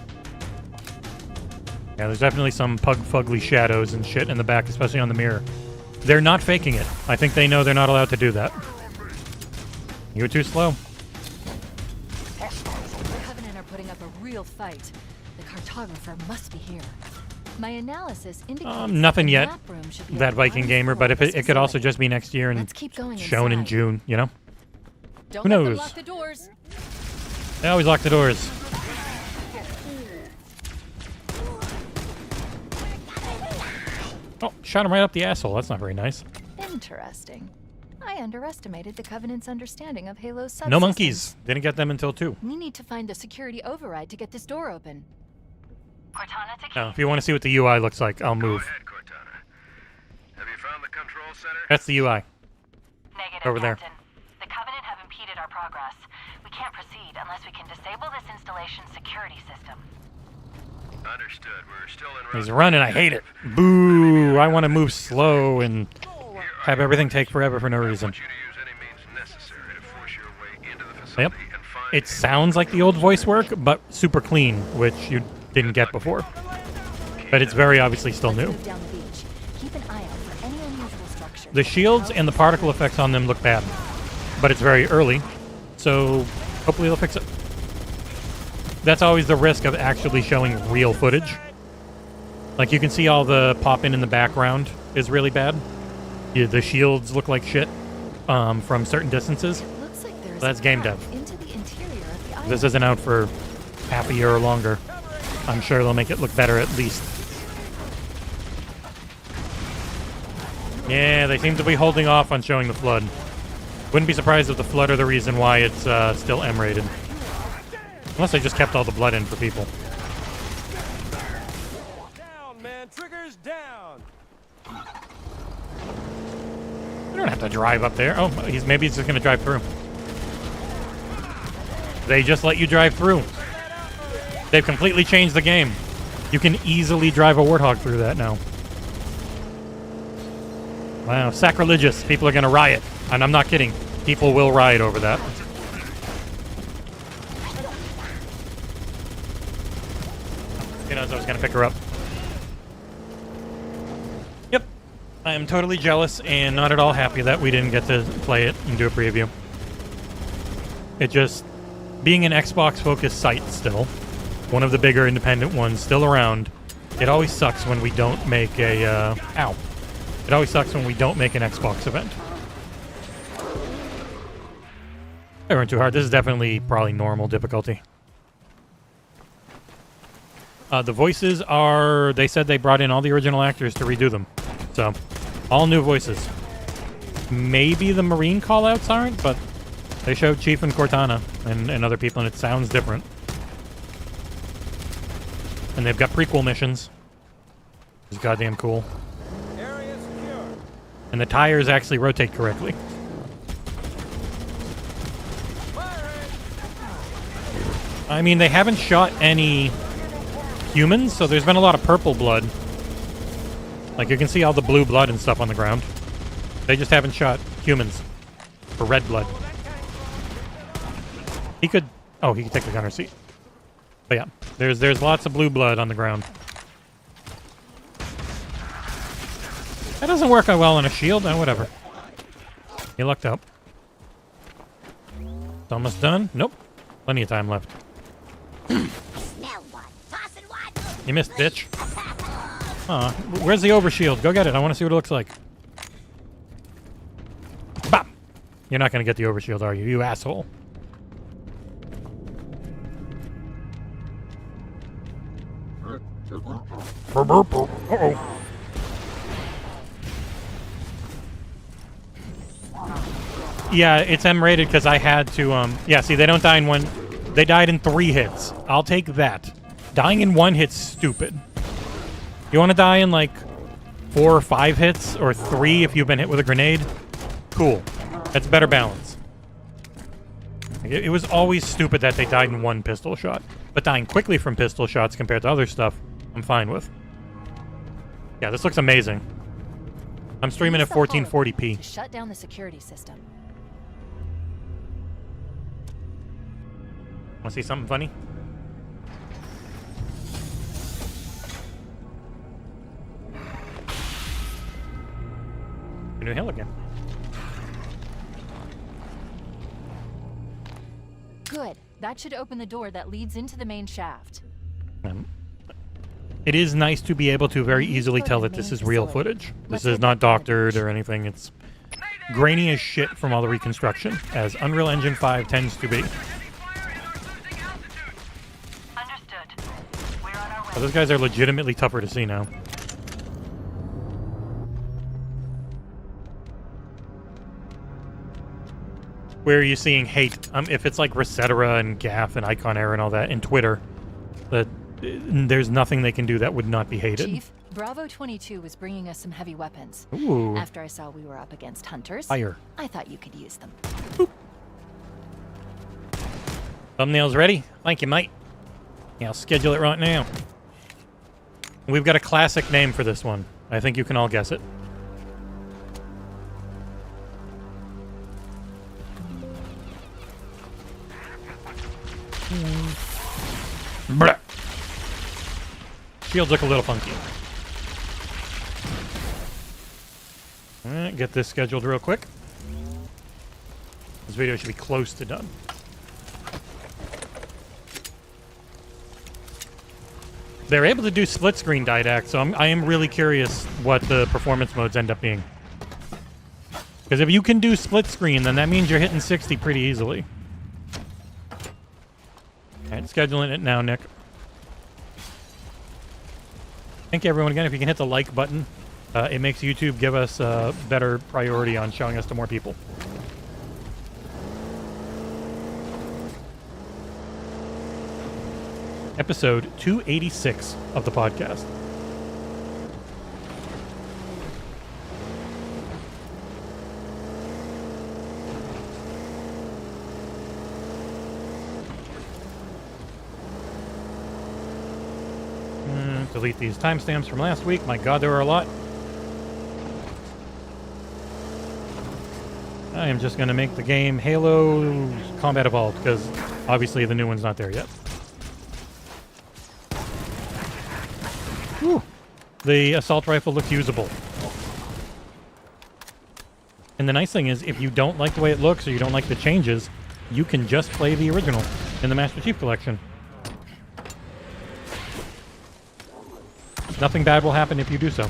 Yeah, there's definitely some fugly shadows and shit in the back, especially on the mirror. They're not faking it. I think they know they're not allowed to do that. You were too slow. The Covenant are putting up a real fight. The cartographer must be here. My analysis indicates Nothing the yet, map room should be that on the Viking ground gamer, floor but of if this it could also facility. just be next year and Let's keep going shown in inside. June, you know? Don't Who let them knows? lock the doors. They always lock the doors. Oh, shot him right up the asshole. That's not very nice. Interesting. I underestimated the Covenant's understanding of Halo's subsystems. No monkeys. Didn't get them until 2. We need to find the security override to get this door open. Now, if you want to see what the UI looks like, I'll move. Have you found the control center? That's the UI. Negative, Over there. Captain. The Covenant have impeded our progress. We can't proceed unless we can disable this installation's security system. Understood. We're still in He's running. I hate it. Boo. I want to move slow and have everything take forever for no reason. Yep. It sounds like the old voice work, but super clean, which you didn't get before. But it's very obviously still new. Down the beach. Keep an eye out for any unusual structures. The shields and the particle effects on them look bad, but it's very early, so hopefully they'll fix it. That's always the risk of actually showing real footage. Like, you can see all the pop-in in the background is really bad. Yeah, the shields look like shit from certain distances. Looks like there's That's a game path dev. into the interior of the island. This isn't out for half a year or longer. I'm sure they'll make it look better at least. Yeah, they seem to be holding off on showing the flood. Wouldn't be surprised if the flood are the reason why it's still M-rated. Unless they just kept all the blood in for people. Down, man. Triggers down. You don't have to drive up there. Oh, maybe he's just going to drive through. They just let you drive through. They've completely changed the game. You can easily drive a Warthog through that now. Wow, sacrilegious. People are going to riot. And I'm not kidding. People will riot over that. She knows I was going to pick her up. Yep. I am totally jealous and not at all happy that we didn't get to play it and do a preview. It just... Being an Xbox-focused site still, one of the bigger independent ones still around, it always sucks when we don't make a... Ow. It always sucks when we don't make an Xbox event. They weren't too hard. This is definitely probably normal difficulty. The voices are... They said they brought in all the original actors to redo them. So, all new voices. Maybe the Marine callouts aren't, but they showed Chief and Cortana and other people, and it sounds different. And they've got prequel missions. Which is goddamn cool. And the tires actually rotate correctly. I mean, they haven't shot any humans, so there's been a lot of purple blood. Like, you can see all the blue blood and stuff on the ground. They just haven't shot humans for red blood. He could... Oh, he could take the gunner seat. But yeah, there's lots of blue blood on the ground. That doesn't work out well on a shield. Oh, whatever. You lucked out. It's almost done. Nope. Plenty of time left. You missed, bitch. Aw, where's the overshield? Go get it. I want to see what it looks like. Bop! You're not going to get the overshield, are you? You asshole. Uh-oh. Yeah, it's M-rated because I had to, yeah, see, they don't die in one... They died in 3 hits. I'll take that. Dying in 1 hit's stupid. You want to die in, like, 4 or 5 hits? Or 3 if you've been hit with a grenade? Cool. That's better balance. It was always stupid that they died in 1 pistol shot. But dying quickly from pistol shots compared to other stuff, I'm fine with. Yeah, this looks amazing. I'm streaming at 1440p. To shut down the security system. Want to see something funny? New hill again. Good. That should open the door that leads into the main shaft. It is nice to be able to very easily tell that this is real footage. This is not doctored or anything. It's grainy as shit from all the reconstruction, as Unreal Engine 5 tends to be. Oh, those guys are legitimately tougher to see now. Where are you seeing hate? If it's like Resetera and Gaff and IconEra and all that, and Twitter, there's nothing they can do that would not be hated. Chief, Bravo 22 was bringing us some heavy weapons. Ooh. After I saw we were up against hunters, Fire. I thought you could use them. Boop. Thumbnail's ready? Thank you, mate. Yeah, I'll schedule it right now. We've got a classic name for this one. I think you can all guess it. Blah. Shields look a little funky. Alright, get this scheduled real quick. This video should be close to done. They're able to do split screen didact, so I am really curious what the performance modes end up being. Because if you can do split screen, then that means you're hitting 60 pretty easily. Alright, scheduling it now, Nick. Thank you, everyone, again. If you can hit the like button, it makes YouTube give us better priority on showing us to more people. episode 286 of the podcast. Delete these timestamps from last week. My God, there were a lot. I am just going to make the game Halo Combat Evolved, because obviously the new one's not there yet. Whew. The assault rifle looks usable. And the nice thing is, if you don't like the way it looks or you don't like the changes, you can just play the original in the Master Chief Collection. Nothing bad will happen if you do so.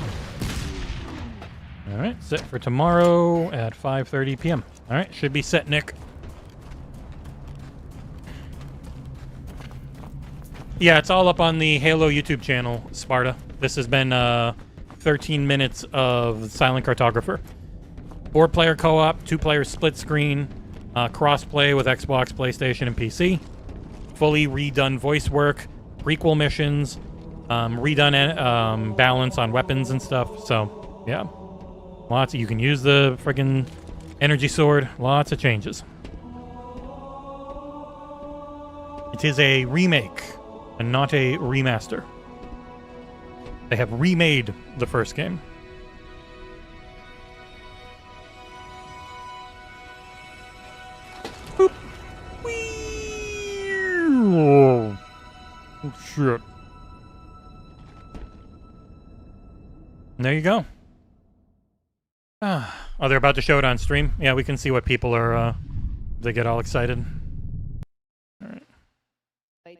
All right, set for tomorrow at 5:30 p.m. All right, should be set, Nick. Yeah, it's all up on the Halo YouTube channel, Sparta. This has been 13 minutes of Silent Cartographer. 4-player co-op, 2-player split screen, cross-play with Xbox, PlayStation, and PC. Fully redone voice work, prequel missions, redone balance on weapons and stuff. So, yeah. Lots of, you can use the friggin' energy sword. Lots of changes. It is a remake and not a remaster. They have remade the first game. Boop. Oh, shit. And there you go. Oh, they're about to show it on stream? Yeah, we can see what people are, they get all excited. All right.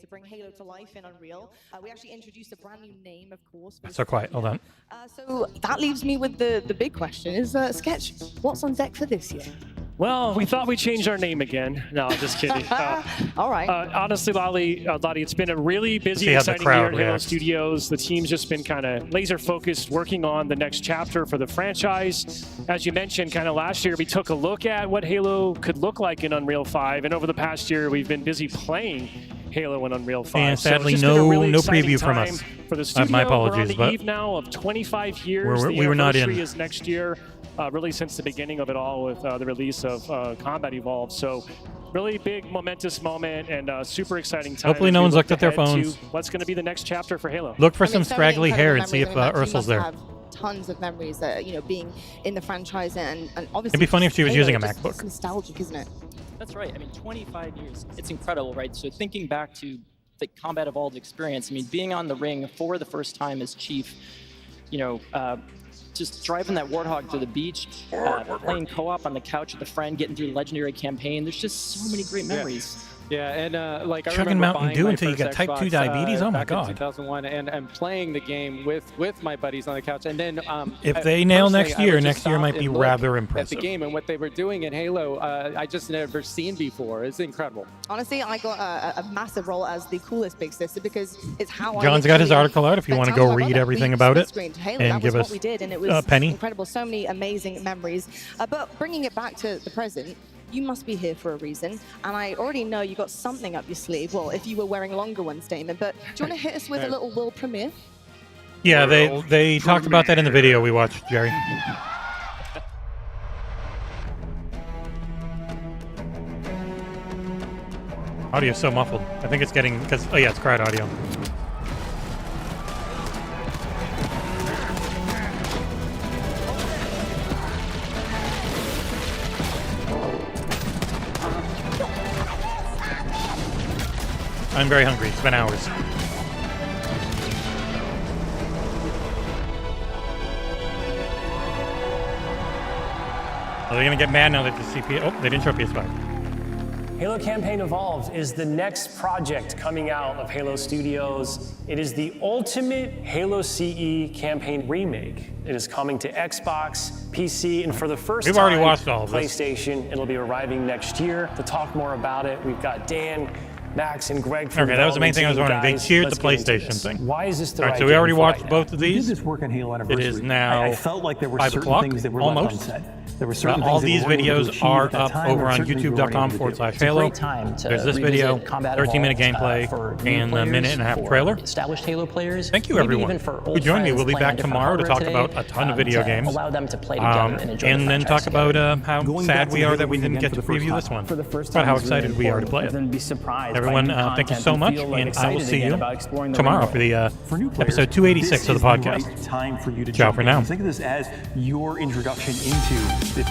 To bring Halo to life in Unreal. We actually introduced a brand new name, of course. So quiet, hold on. So that leaves me with the big question is, Sketch, what's on deck for this year? Well, we thought we'd change our name again. No, I'm just kidding. All right. Honestly, Lottie, it's been a really busy, exciting year at Halo Studios. The team's just been kind of laser focused, working on the next chapter for the franchise. As you mentioned, kind of last year, we took a look at what Halo could look like in Unreal 5, and over the past year, we've been busy playing Halo and Unreal 5. And sadly, so no preview from us. For the studio, my apologies, we're on the eve now of 25 years. We were not in. The anniversary is next year. Really since the beginning of it all with the release of Combat Evolved. So really big momentous moment and super exciting time. Hopefully no one's looked at their phones. What's going to be the next chapter for Halo? Look for some scraggly hair and see if Ursul's there. Have tons of memories that, being in the franchise and obviously... It'd be funny if she was Halo, using a MacBook. It's nostalgic, isn't it? That's right. I mean, 25 years. It's incredible, right? So thinking back to the Combat Evolved experience, I mean, being on the ring for the first time as Chief, just driving that Warthog to the beach, playing co-op on the couch with a friend, getting through the legendary campaign. There's just so many great memories. Yeah, and like I chugging remember Mountain Dew until you got type 2 diabetes. Oh my God! 2001, and playing the game with my buddies on the couch, and then if they nail next year might be rather impressive. At the game and what they were doing in Halo, I just never seen before. It's incredible. Honestly, I got a massive role as the coolest big sister because it's how John's got his article out if you want to go read everything about it and give us what we did, and it was Penny. Incredible. So many amazing memories. But bringing it back to the present. You must be here for a reason, and I already know you got something up your sleeve. Well, if you were wearing longer ones, Damon, but do you want to hit us with a little world premiere? Yeah, they talked about that in the video we watched, Jerry. Audio's so muffled. I think it's getting, because, oh yeah, it's crowd audio. I'm very hungry. It's been hours. Are they going to get mad now that the CPU... Oh, they didn't show PS5. Halo Campaign Evolved is the next project coming out of Halo Studios. It is the ultimate Halo CE campaign remake. It is coming to Xbox, PC, and for the first time, already watched all of this. PlayStation. It'll be arriving next year. To talk more about it, we've got Dan, Max and Greg. Okay, that was the main thing I was wondering. They cheered the PlayStation thing. Why is this the right? right So we already game for watched right both now? of these. We did this work on Halo Anniversary. It is now I felt like there were 5 certain o'clock, things that were almost. left unsaid. There were certain All things these that we weren't able to videos achieve are at that up time, over and on certainly we weren't able to do. youtube.com/Halo. Great time to There's this video, revisit Combat 13-minute Evolved, gameplay, for new and a players, minute-and-a-half for trailer. Established Halo players. Thank you, maybe everyone even for who old joined me. friends We'll be playing back on different tomorrow to talk hardware about a today, ton of video to games. Allow them to play together and enjoy and the then franchise talk about how Going sad back to we are Halo that we again didn't get for to the first preview time. this one. For the first About time how is really excited we are to play it. Then be surprised by Everyone, new thank you content so and much, feel, like, and I will excited see again you about exploring the tomorrow rainbow. for the For new players, episode 286 this of the is podcast. right time for you to Ciao jump for in. now. Think of this as your introduction into the